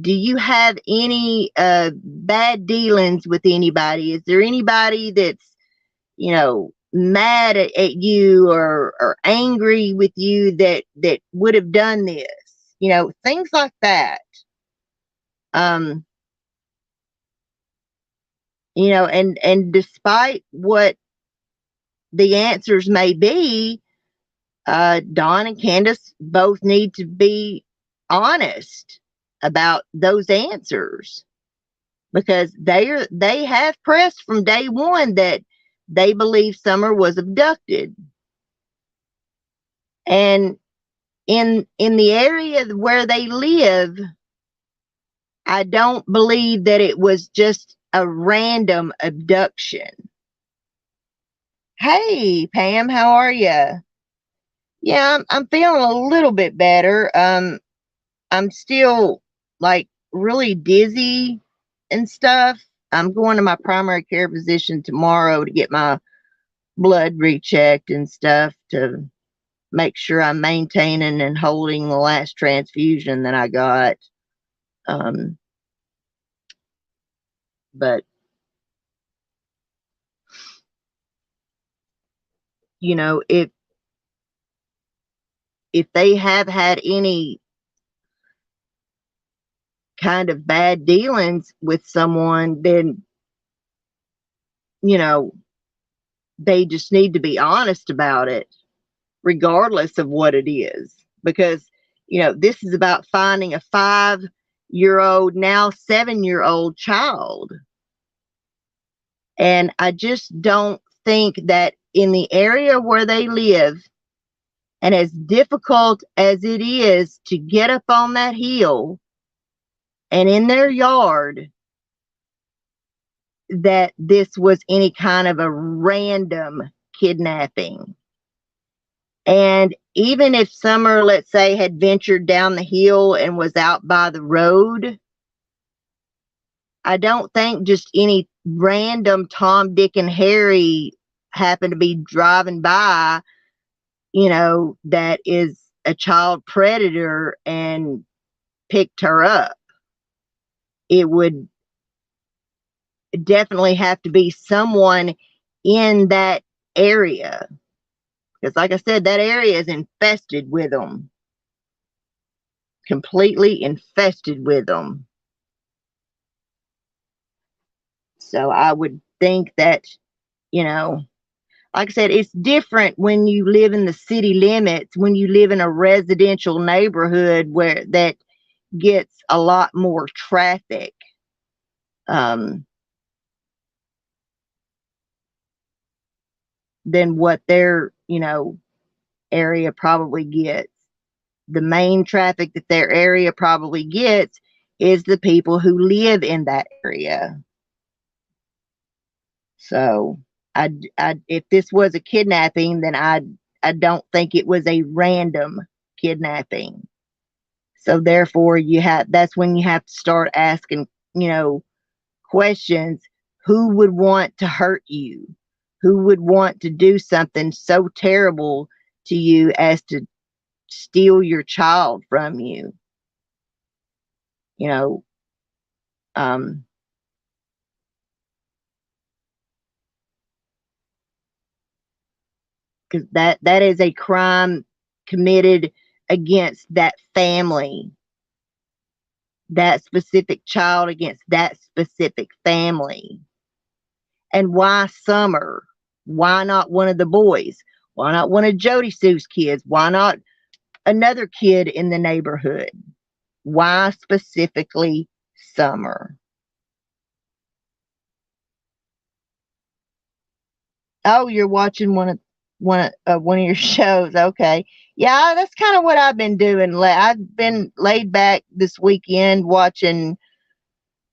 Do you have any bad dealings with anybody? Is there anybody that's, mad at you or angry with you that would have done this? Things like that. And despite what the answers may be, Dawn and Candus both need to be honest about those answers, because they have pressed from day one that they believe Summer was abducted. And in the area where they live, I don't believe that it was just a random abduction. Hey, Pam, how are you? Yeah, I'm feeling a little bit better. I'm still like really dizzy and stuff. I'm going to my primary care physician tomorrow to get my blood rechecked and stuff to make sure I'm maintaining and holding the last transfusion that I got. But if they have had any kind of bad dealings with someone, then they just need to be honest about it, regardless of what it is. Because this is about finding a 5-year-old, now 7-year-old child. And I just don't think that in the area where they live, and as difficult as it is to get up on that hill and in their yard, that this was any kind of a random kidnapping. And even if Summer, let's say, had ventured down the hill and was out by the road, I don't think just any random Tom, Dick, and Harry happened to be driving by, that is a child predator and picked her up. It would definitely have to be someone in that area. Because like I said, that area is infested with them. Completely infested with them. So I would think that, like I said, it's different when you live in the city limits, when you live in a residential neighborhood where that gets a lot more traffic. Than what their, area probably gets. The main traffic that their area probably gets is the people who live in that area. So if this was a kidnapping, then I don't think it was a random kidnapping. So therefore, that's when you have to start asking, questions. Who would want to hurt you? Who would want to do something so terrible to you as to steal your child from you? You know, because that is a crime committed against that family, that specific child against that specific family. And why Summer? Why not one of the boys? Why not one of Jody Sue's kids? Why not another kid in the neighborhood? Why specifically Summer? Oh, you're watching one of your shows. Okay. Yeah, that's kind of what I've been doing. I've been laid back this weekend watching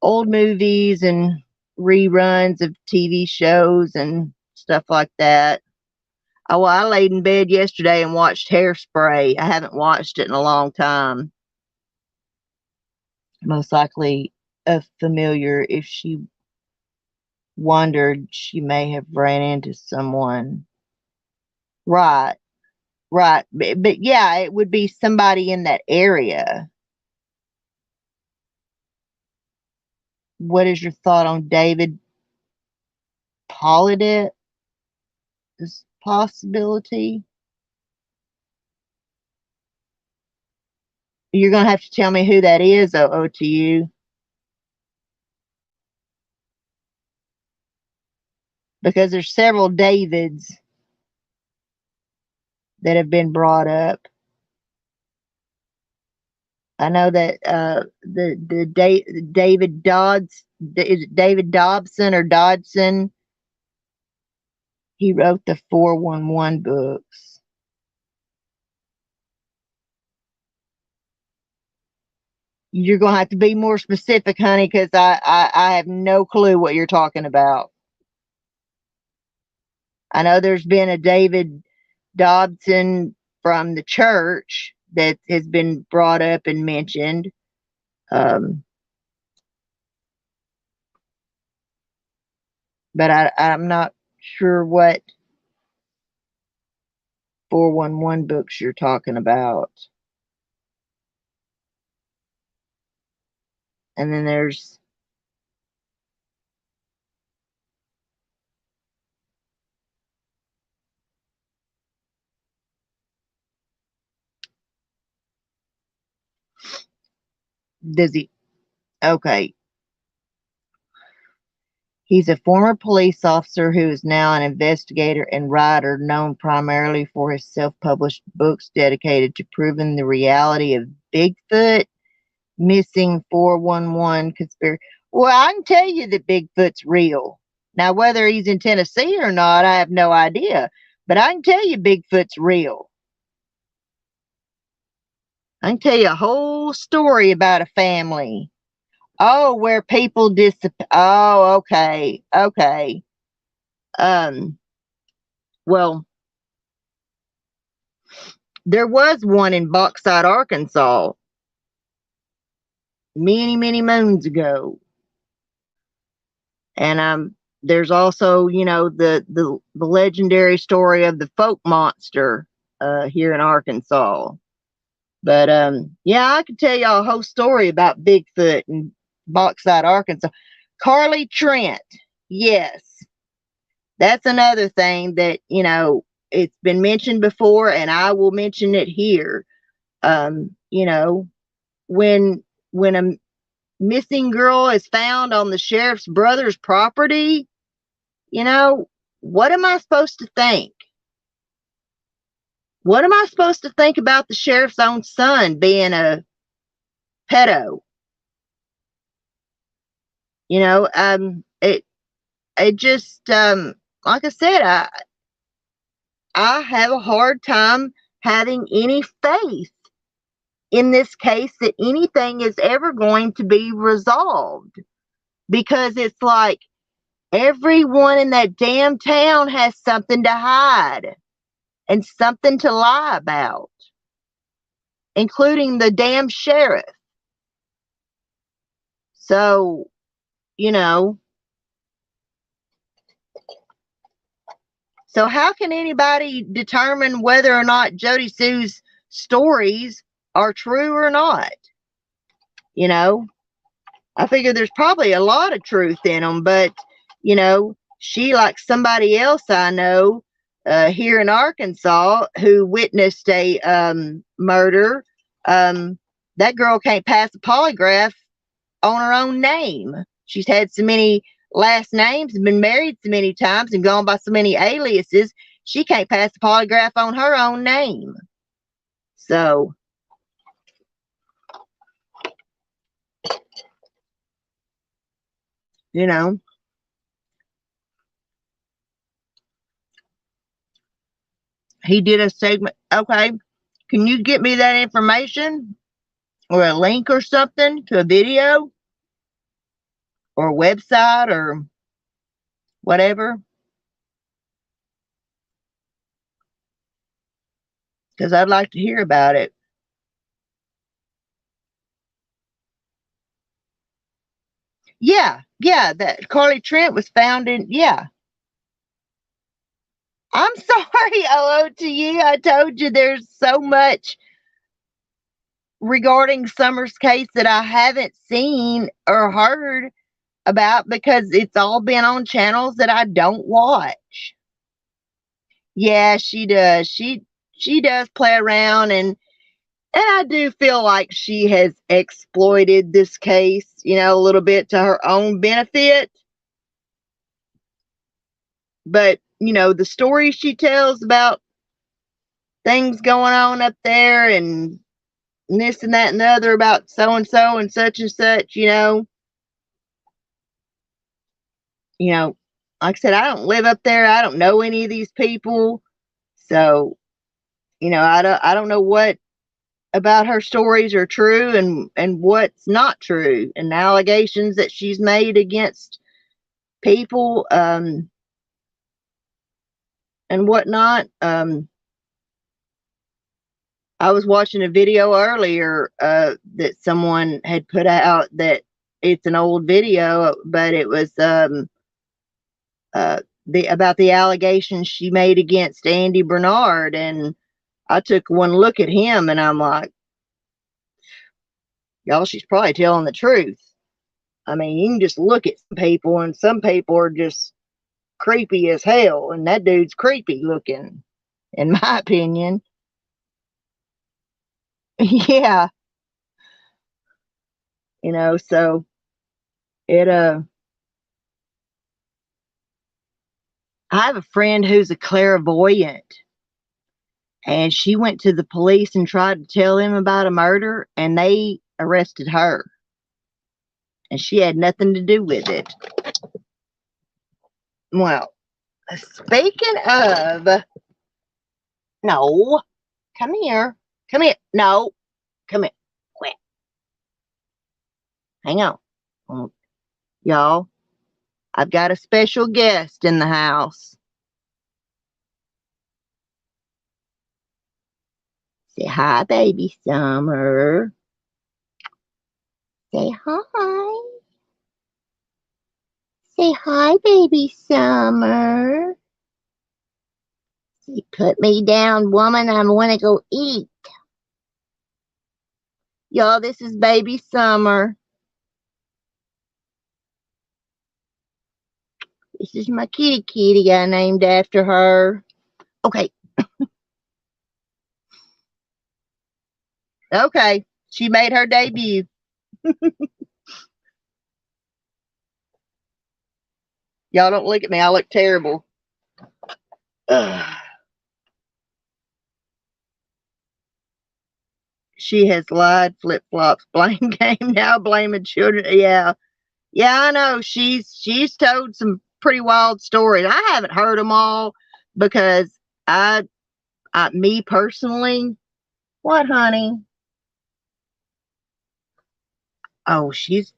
old movies and reruns of TV shows and stuff like that. Oh, well, I laid in bed yesterday and watched Hairspray. I haven't watched it in a long time. Most likely a familiar. If she wondered, she may have ran into someone. Right, right. But yeah, it would be somebody in that area. What is your thought on David Pollidet? This possibility? You're going to have to tell me who that is, to you. Because there's several Davids that have been brought up. I know that David Dodds, is it David Dobson or Dodson? He wrote the 411 books. You're gonna have to be more specific, honey, because I have no clue what you're talking about. I know there's been a David Dobson from the church that has been brought up and mentioned. But I'm not sure what 411 books you're talking about. And then there's does he okay. He's a former police officer who is now an investigator and writer known primarily for his self-published books dedicated to proving the reality of Bigfoot, missing 411 conspiracy. Well, I can tell you that Bigfoot's real. Now, whether he's in Tennessee or not, I have no idea. But I can tell you Bigfoot's real. I can tell you a whole story about a family. Oh, where people disappear. Oh, okay. Okay. Um, well, there was one in Bauxite, Arkansas, many, many moons ago. And there's also, the legendary story of the folk monster here in Arkansas. But yeah, I could tell y'all a whole story about Bigfoot and Bauxite, Arkansas. Carly Trent, yes, that's another thing that it's been mentioned before, and I will mention it here. When a missing girl is found on the sheriff's brother's property, what am I supposed to think? What am I supposed to think about the sheriff's own son being a pedo? It just like I said, I have a hard time having any faith in this case that anything is ever going to be resolved, because it's like everyone in that damn town has something to hide and something to lie about, including the damn sheriff. So, you know, so how can anybody determine whether or not Jody Sue's stories are true or not? You know, I figure there's probably a lot of truth in them, but, you know, she, like somebody else I know here in Arkansas who witnessed a murder, that girl can't pass a polygraph on her own name. She's had so many last names and been married so many times and gone by so many aliases, she can't pass a polygraph on her own name. So, you know, he did a segment. Okay, can you get me that information or a link or something to a video or a website or whatever? Because I'd like to hear about it. Yeah, that Carly Trent was found in, yeah. I'm sorry, hello to you. I told you there's so much regarding Summer's case that I haven't seen or heard about because it's all been on channels that I don't watch. Yeah, she does. She does play around, and I do feel like she has exploited this case, you know, a little bit to her own benefit. But, you know, the stories she tells about things going on up there and this and that and the other about so and so and such, you know, like I said, I don't live up there. I don't know any of these people. So, you know, I don't know what about her stories are true and what's not true, and the allegations that she's made against people and whatnot. I was watching a video earlier that someone had put out that it's an old video, but it was about the allegations she made against Andy Bernard, and I took one look at him and I'm like, y'all, she's probably telling the truth. I mean, you can just look at some people, and some people are just creepy as hell, and that dude's creepy looking, in my opinion. Yeah, you know, so it I have a friend who's a clairvoyant, and she went to the police and tried to tell them about a murder, and they arrested her, and she had nothing to do with it. Well, speaking of, no, come here, no, come here, quit, hang on, y'all, I've got a special guest in the house. Say hi, baby Summer. Say hi. Say hi, baby Summer. Say, put me down, woman. I want to go eat. Y'all, this is baby Summer. This is my kitty I named after her. Okay. Okay. She made her debut. Y'all don't look at me. I look terrible. Ugh. She has lied, flip-flops, blame game now, blaming children. Yeah. Yeah, I know. She's told some pretty wild stories. I haven't heard them all because me personally, what, honey? Oh, she's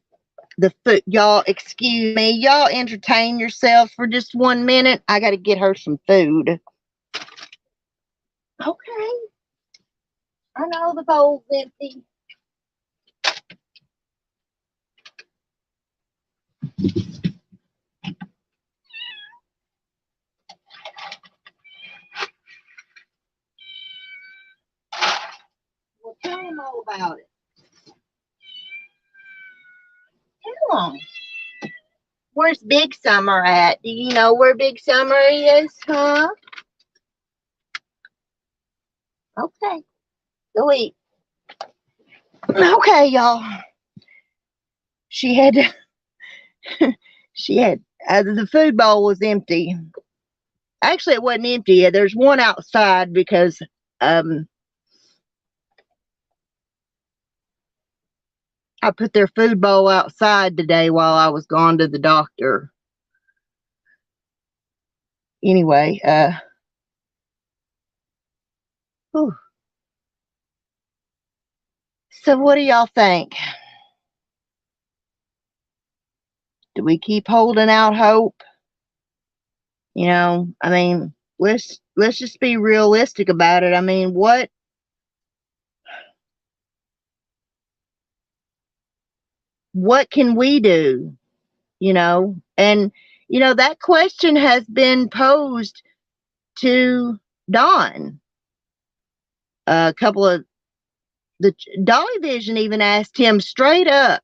the food. Y'all, excuse me. Y'all entertain yourself for just 1 minute. I got to get her some food. Okay. I know the bowl's empty. Well, tell them all about it. Tell them. Where's Big Summer at? Do you know where Big Summer is, huh? Okay. Go eat. Okay, y'all. She had the food bowl was empty. Actually, it wasn't empty. There's one outside because I put their food bowl outside today while I was gone to the doctor. Anyway, whew. So what do y'all think? Do we keep holding out hope? You know, I mean, let's just be realistic about it. I mean, what can we do? You know, and you know that question has been posed to Don. A couple of the Dolly Vision even asked him straight up,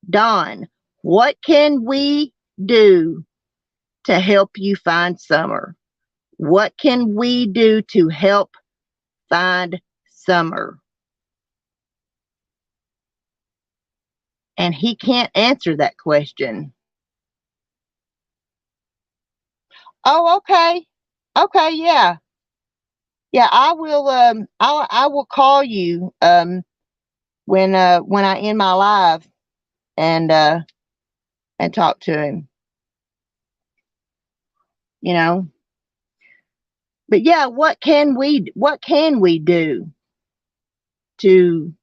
Don, what can we do to help you find Summer? What can we do to help find Summer? And he can't answer that question. Oh, okay. Okay, yeah. Yeah, I will I will call you when I end my live and talk to him. You know. But yeah, what can we do to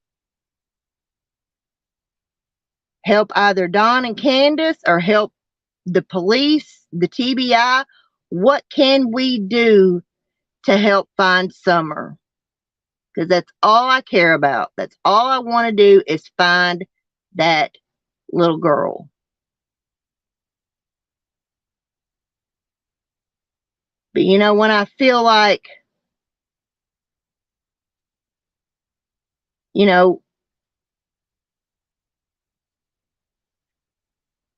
help either Don and Candus or help the police, the TBI? What can we do to help find Summer? Because that's all I care about. That's all I want to do is find that little girl. But you know, when I feel like, you know,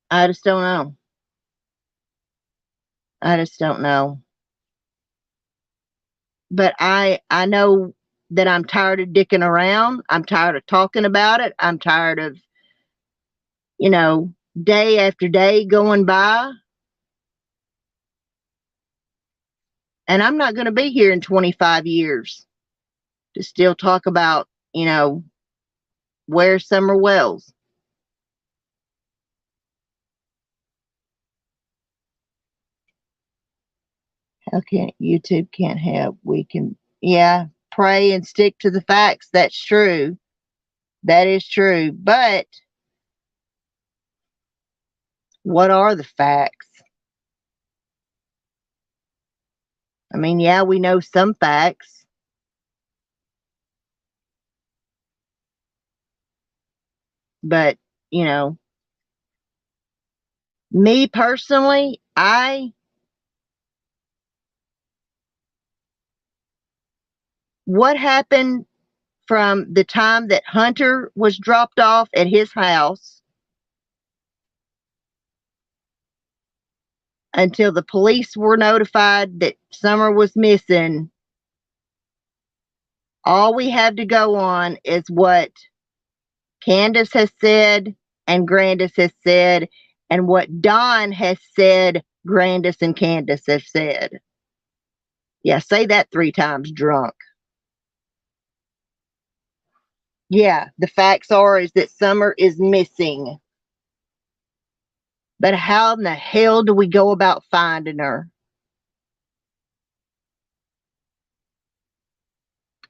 I just don't know. I just don't know. But I know that I'm tired of dicking around. I'm tired of talking about it. I'm tired of, you know, day after day going by. And I'm not going to be here in 25 years to still talk about, you know, where's Summer Wells. How can YouTube can't help? We can, yeah, pray and stick to the facts. That's true. That is true. But what are the facts? I mean, yeah, we know some facts. But, you know, me personally, what happened from the time that Hunter was dropped off at his house until the police were notified that Summer was missing, all we have to go on is what Candus has said and Grandis has said, and what Don has said, Grandis and Candus have said. Yeah, say that 3 times drunk. Yeah, the facts are is that Summer is missing. But how in the hell do we go about finding her?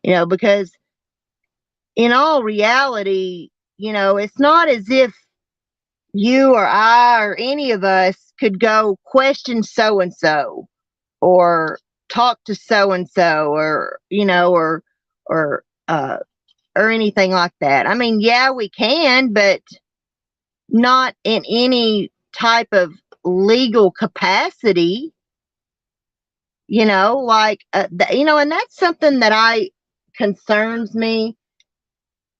You know, because in all reality, it's not as if you or I or any of us could go question so and so or talk to so and so or or anything like that. I mean, yeah, we can, but not in any type of legal capacity. And that's something that I concerns me.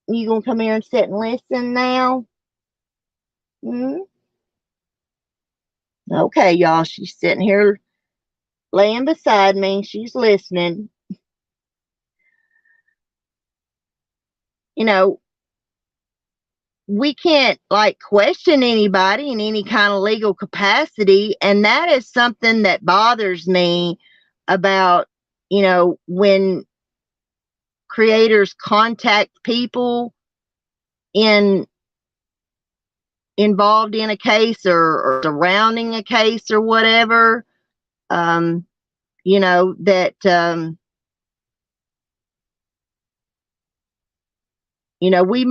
You gonna come here and sit and listen now? Hmm? Okay, y'all. She's sitting here laying beside me. She's listening. You know, we can't like question anybody in any kind of legal capacity. And that is something that bothers me about, when creators contact people in involved in a case or surrounding a case or whatever, that, we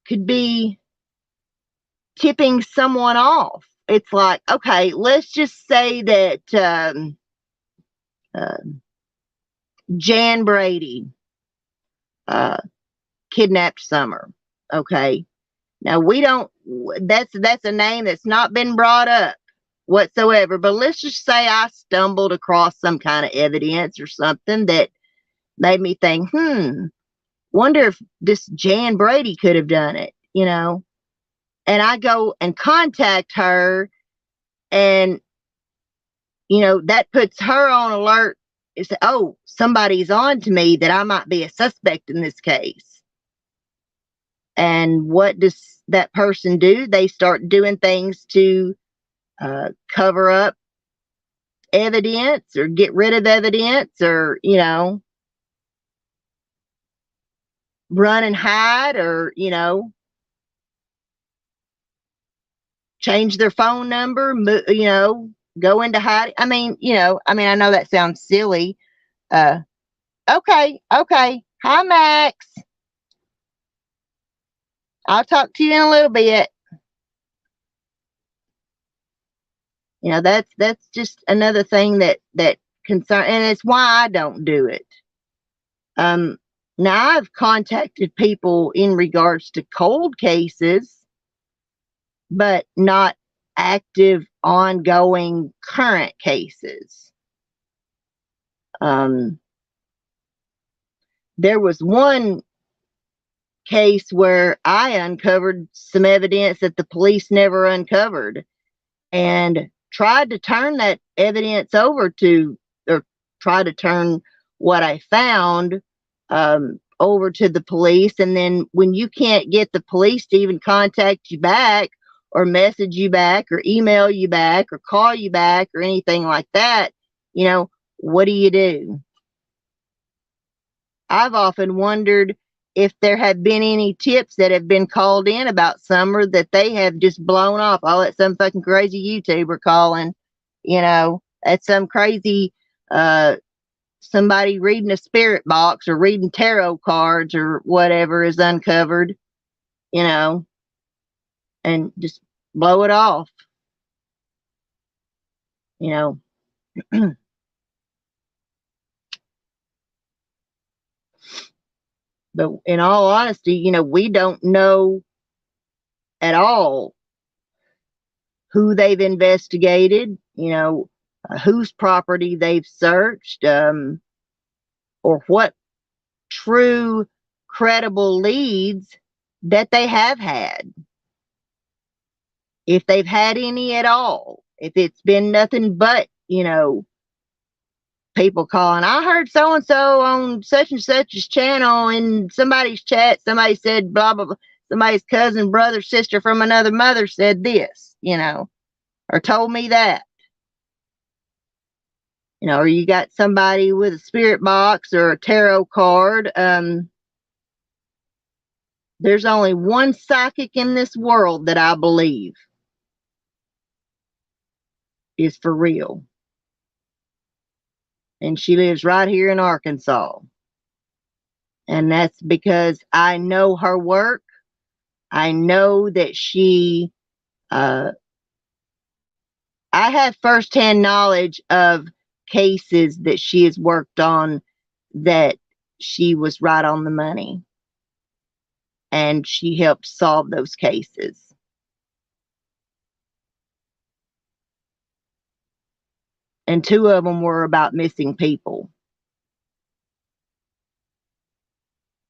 could be tipping someone off. It's like, okay, let's just say that uh, Jan Brady kidnapped Summer. Okay. Now that's a name that's not been brought up whatsoever, but let's just say I stumbled across some kind of evidence or something that made me think, wonder if this Jan Brady could have done it, and I go and contact her, and, that puts her on alert. It's, oh, somebody's on to me that I might be a suspect in this case. And what does that person do? They start doing things to cover up evidence or get rid of evidence or, run and hide or, change their phone number, go into hiding. I know that sounds silly. Okay. Hi, Max. I'll talk to you in a little bit. That's just another thing that concern, and it's why I don't do it. Now I've contacted people in regards to cold cases, but not active, ongoing, current cases. There was one case where I uncovered some evidence that the police never uncovered and tried to turn that evidence over to, or try to turn what I found over to the police. And then when you can't get the police to even contact you back or message you back or email you back or call you back or anything like that, what do you do? I've often wondered if there have been any tips that have been called in about Summer that they have just blown off. Oh, it's some fucking crazy YouTuber calling, that's some crazy somebody reading a spirit box or reading tarot cards or whatever is uncovered, and just blow it off, But in all honesty, we don't know at all who they've investigated, whose property they've searched, or what true credible leads that they have had. If they've had any at all, if it's been nothing but, people calling, I heard so and so on such and such's channel in somebody's chat, somebody said blah blah blah, somebody's cousin, brother, sister from another mother said this, or told me that. Or you got somebody with a spirit box or a tarot card. There's only one psychic in this world that I believe is for real. And she lives right here in Arkansas. And that's because I know her work. I know that I have firsthand knowledge of cases that she has worked on that she was right on the money. And she helped solve those cases. And 2 of them were about missing people.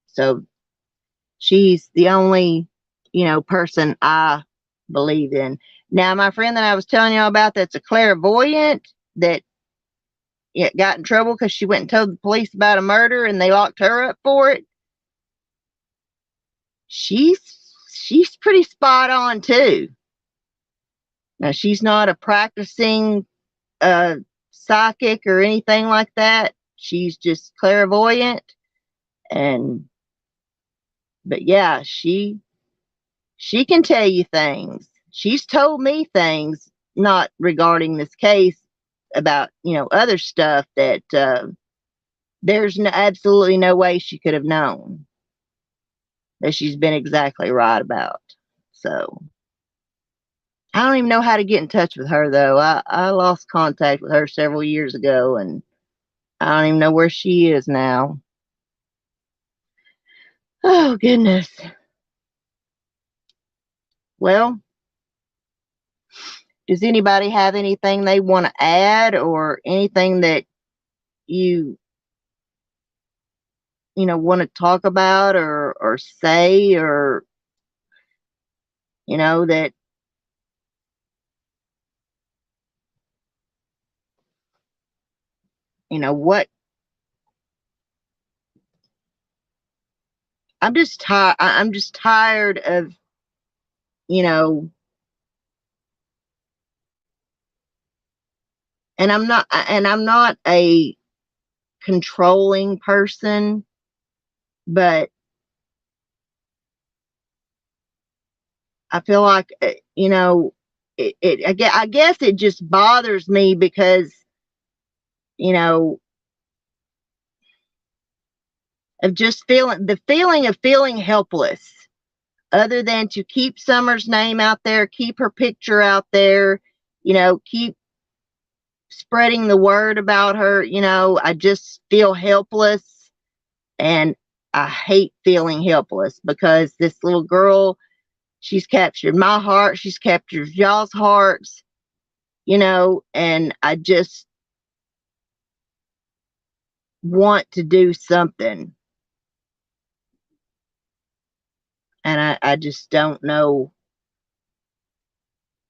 So she's the only, person I believe in. Now, my friend that I was telling y'all about that's a clairvoyant that got in trouble because she went and told the police about a murder and they locked her up for it. She's pretty spot on too. Now, she's not a practicing psychic or anything like that. She's just clairvoyant. But yeah, she can tell you things. She's told me things, not regarding this case, about, other stuff that there's absolutely no way she could have known that she's been exactly right about. So I don't even know how to get in touch with her, though. I lost contact with her several years ago, and I don't even know where she is now. Oh, goodness. Well, does anybody have anything they want to add or anything that you want to talk about or say, or that what I'm just tired. I'm just tired of and I'm not a controlling person, but I feel like I guess it just bothers me because of just feeling of feeling helpless, other than to keep Summer's name out there, keep her picture out there, keep spreading the word about her. I just feel helpless, and I hate feeling helpless because this little girl, she's captured my heart, she's captured y'all's hearts, and I just want to do something. And I just don't know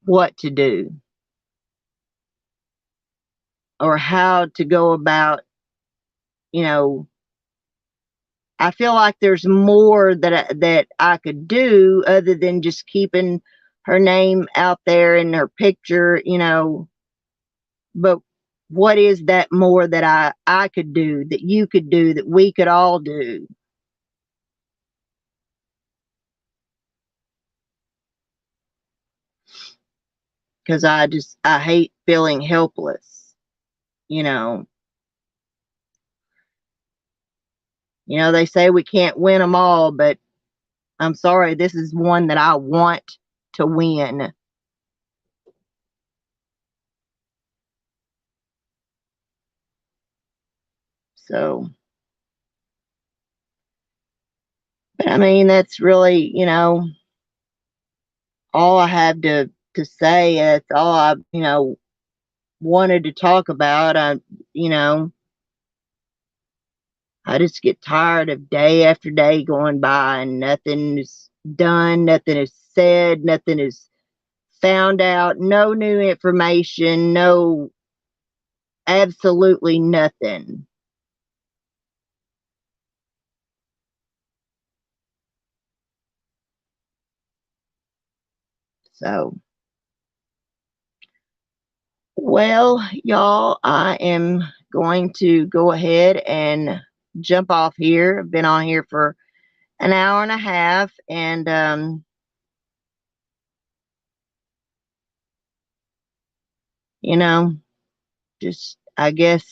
what to do or how to go about, I feel like there's more that I could do other than just keeping her name out there and her picture, but what is that more that I could do, that you could do, that we could all do? Because I hate feeling helpless, you know. They say we can't win them all, but I'm sorry, this is one that I want to win. So, but I mean, that's really, all I have to say. That's all I, wanted to talk about. You know, I just get tired of day after day going by and nothing is done, nothing is said, nothing is found out, no new information, no, absolutely nothing. So, well, y'all, I am going to go ahead and jump off here. I've been on here for an hour and a half, and you know, just I guess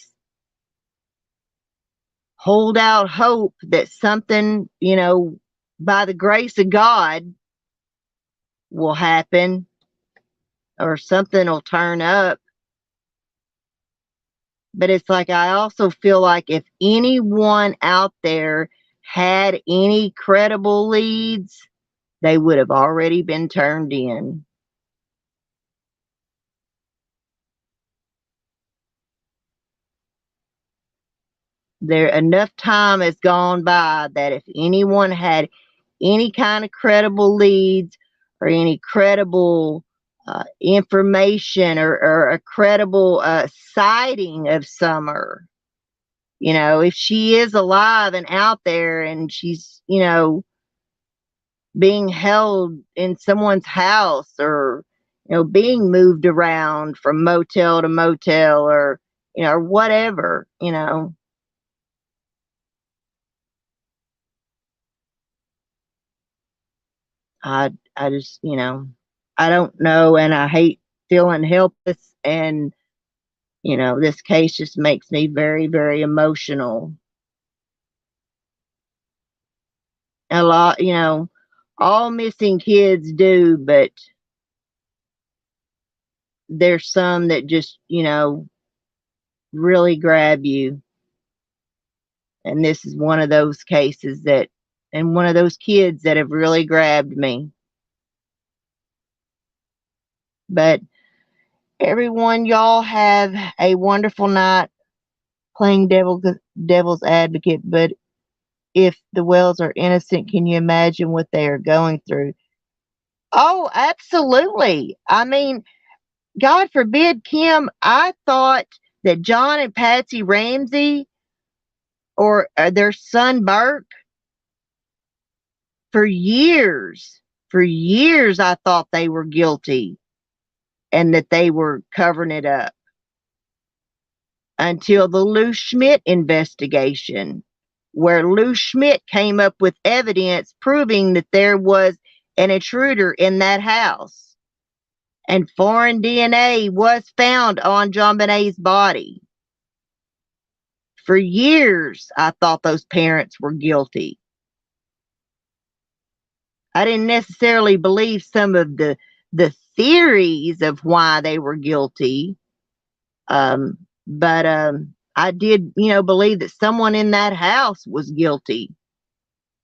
hold out hope that something, by the grace of God, will happen or something will turn up. But it's like, I also feel like if anyone out there had any credible leads, they would have already been turned in. There, enough time has gone by that if anyone had any kind of credible leads or any credible information or a credible sighting of Summer, if she is alive and out there and she's, being held in someone's house or, being moved around from motel to motel or, or whatever, I just, I don't know, and I hate feeling helpless, and this case just makes me very, very emotional. A lot, all missing kids do, but there's some that just, really grab you. And this is one of those cases and one of those kids that have really grabbed me. But everyone, y'all have a wonderful night playing devil's advocate. But if the Wells are innocent, can you imagine what they are going through? Oh, absolutely. I mean, God forbid, Kim, I thought that John and Patsy Ramsey or their son Burke, for years, I thought they were guilty and that they were covering it up until the Lou Schmidt investigation, where Lou Schmidt came up with evidence proving that there was an intruder in that house. And foreign DNA was found on JonBenét's body. For years, I thought those parents were guilty. I didn't necessarily believe some of the theories of why they were guilty. But I did, believe that someone in that house was guilty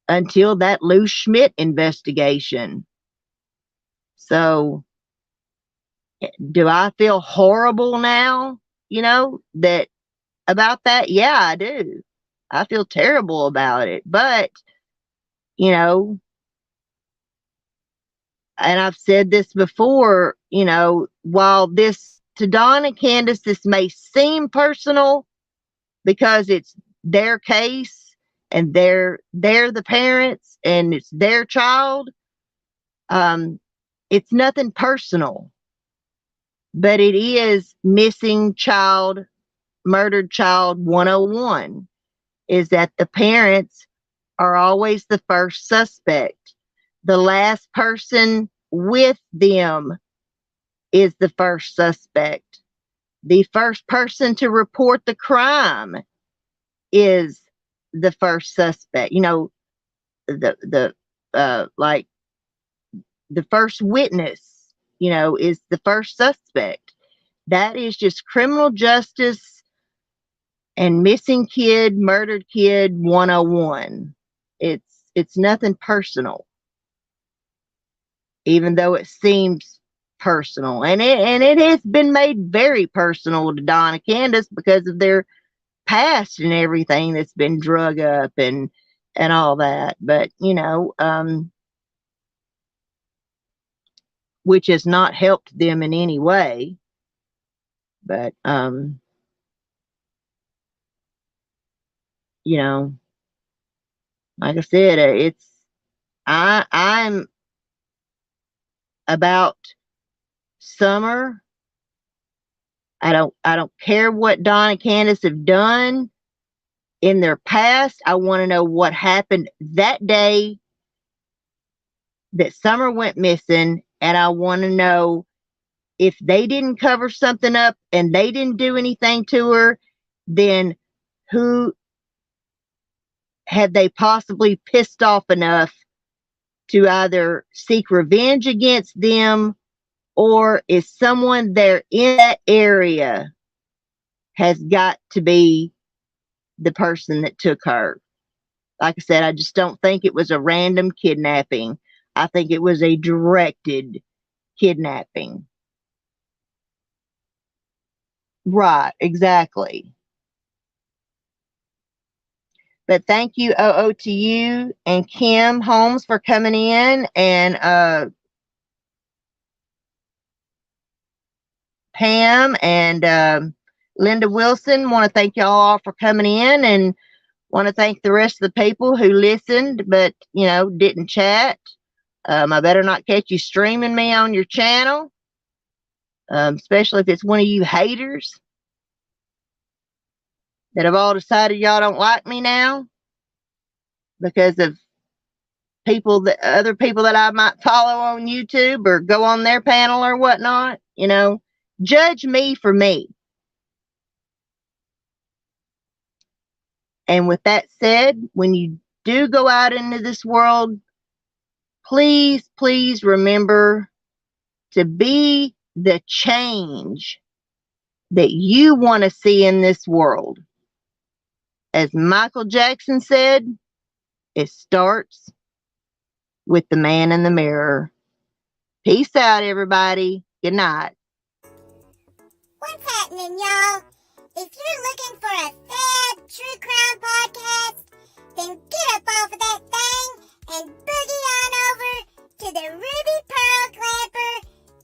until that Lou Schmidt investigation. So do I feel horrible now, that about that? Yeah, I do. I feel terrible about it. But, and I've said this before, while this to Don and Candus, this may seem personal because it's their case and they're the parents and it's their child. It's nothing personal, but it is missing child, murdered child 101, is that the parents are always the first suspect. The last person with them is the first suspect. The first person to report the crime is the first suspect. Like the first witness, is the first suspect. That is just criminal justice and missing kid, murdered kid 101. It's nothing personal, even though it seems personal, and it has been made very personal to Don and Candus because of their past and everything that's been drug up and all that. But which has not helped them in any way. But like I said, I'm about Summer. I don't care what Don and Candus have done in their past. I want to know what happened that day that Summer went missing, and I want to know if they didn't cover something up and they didn't do anything to her, then who had they possibly pissed off enough to either seek revenge against them, or is someone there in that area has got to be the person that took her. Like I said, I just don't think it was a random kidnapping. I think it was a directed kidnapping. Right, exactly. But thank you, OO, to you and Kim Holmes for coming in, and Pam and Linda Wilson. Want to thank y'all all for coming in, and want to thank the rest of the people who listened but, didn't chat. I better not catch you streaming me on your channel, especially if it's one of you haters that have all decided y'all don't like me now because of other people that I might follow on YouTube or go on their panel or whatnot. Judge me for me. And with that said, when you do go out into this world, please, please remember to be the change that you want to see in this world. As Michael Jackson said, it starts with the man in the mirror. Peace out, everybody. Good night. What's happening, y'all? If you're looking for a sad true crime podcast, then get up off of that thing and boogie on over to the Ruby Pearl Glamper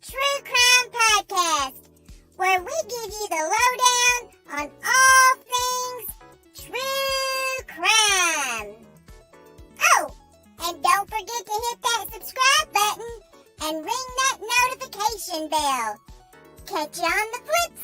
True Crime Podcast, where we give you the lowdown on all things true crime. Oh, and don't forget to hit that subscribe button and ring that notification bell. Catch you on the flip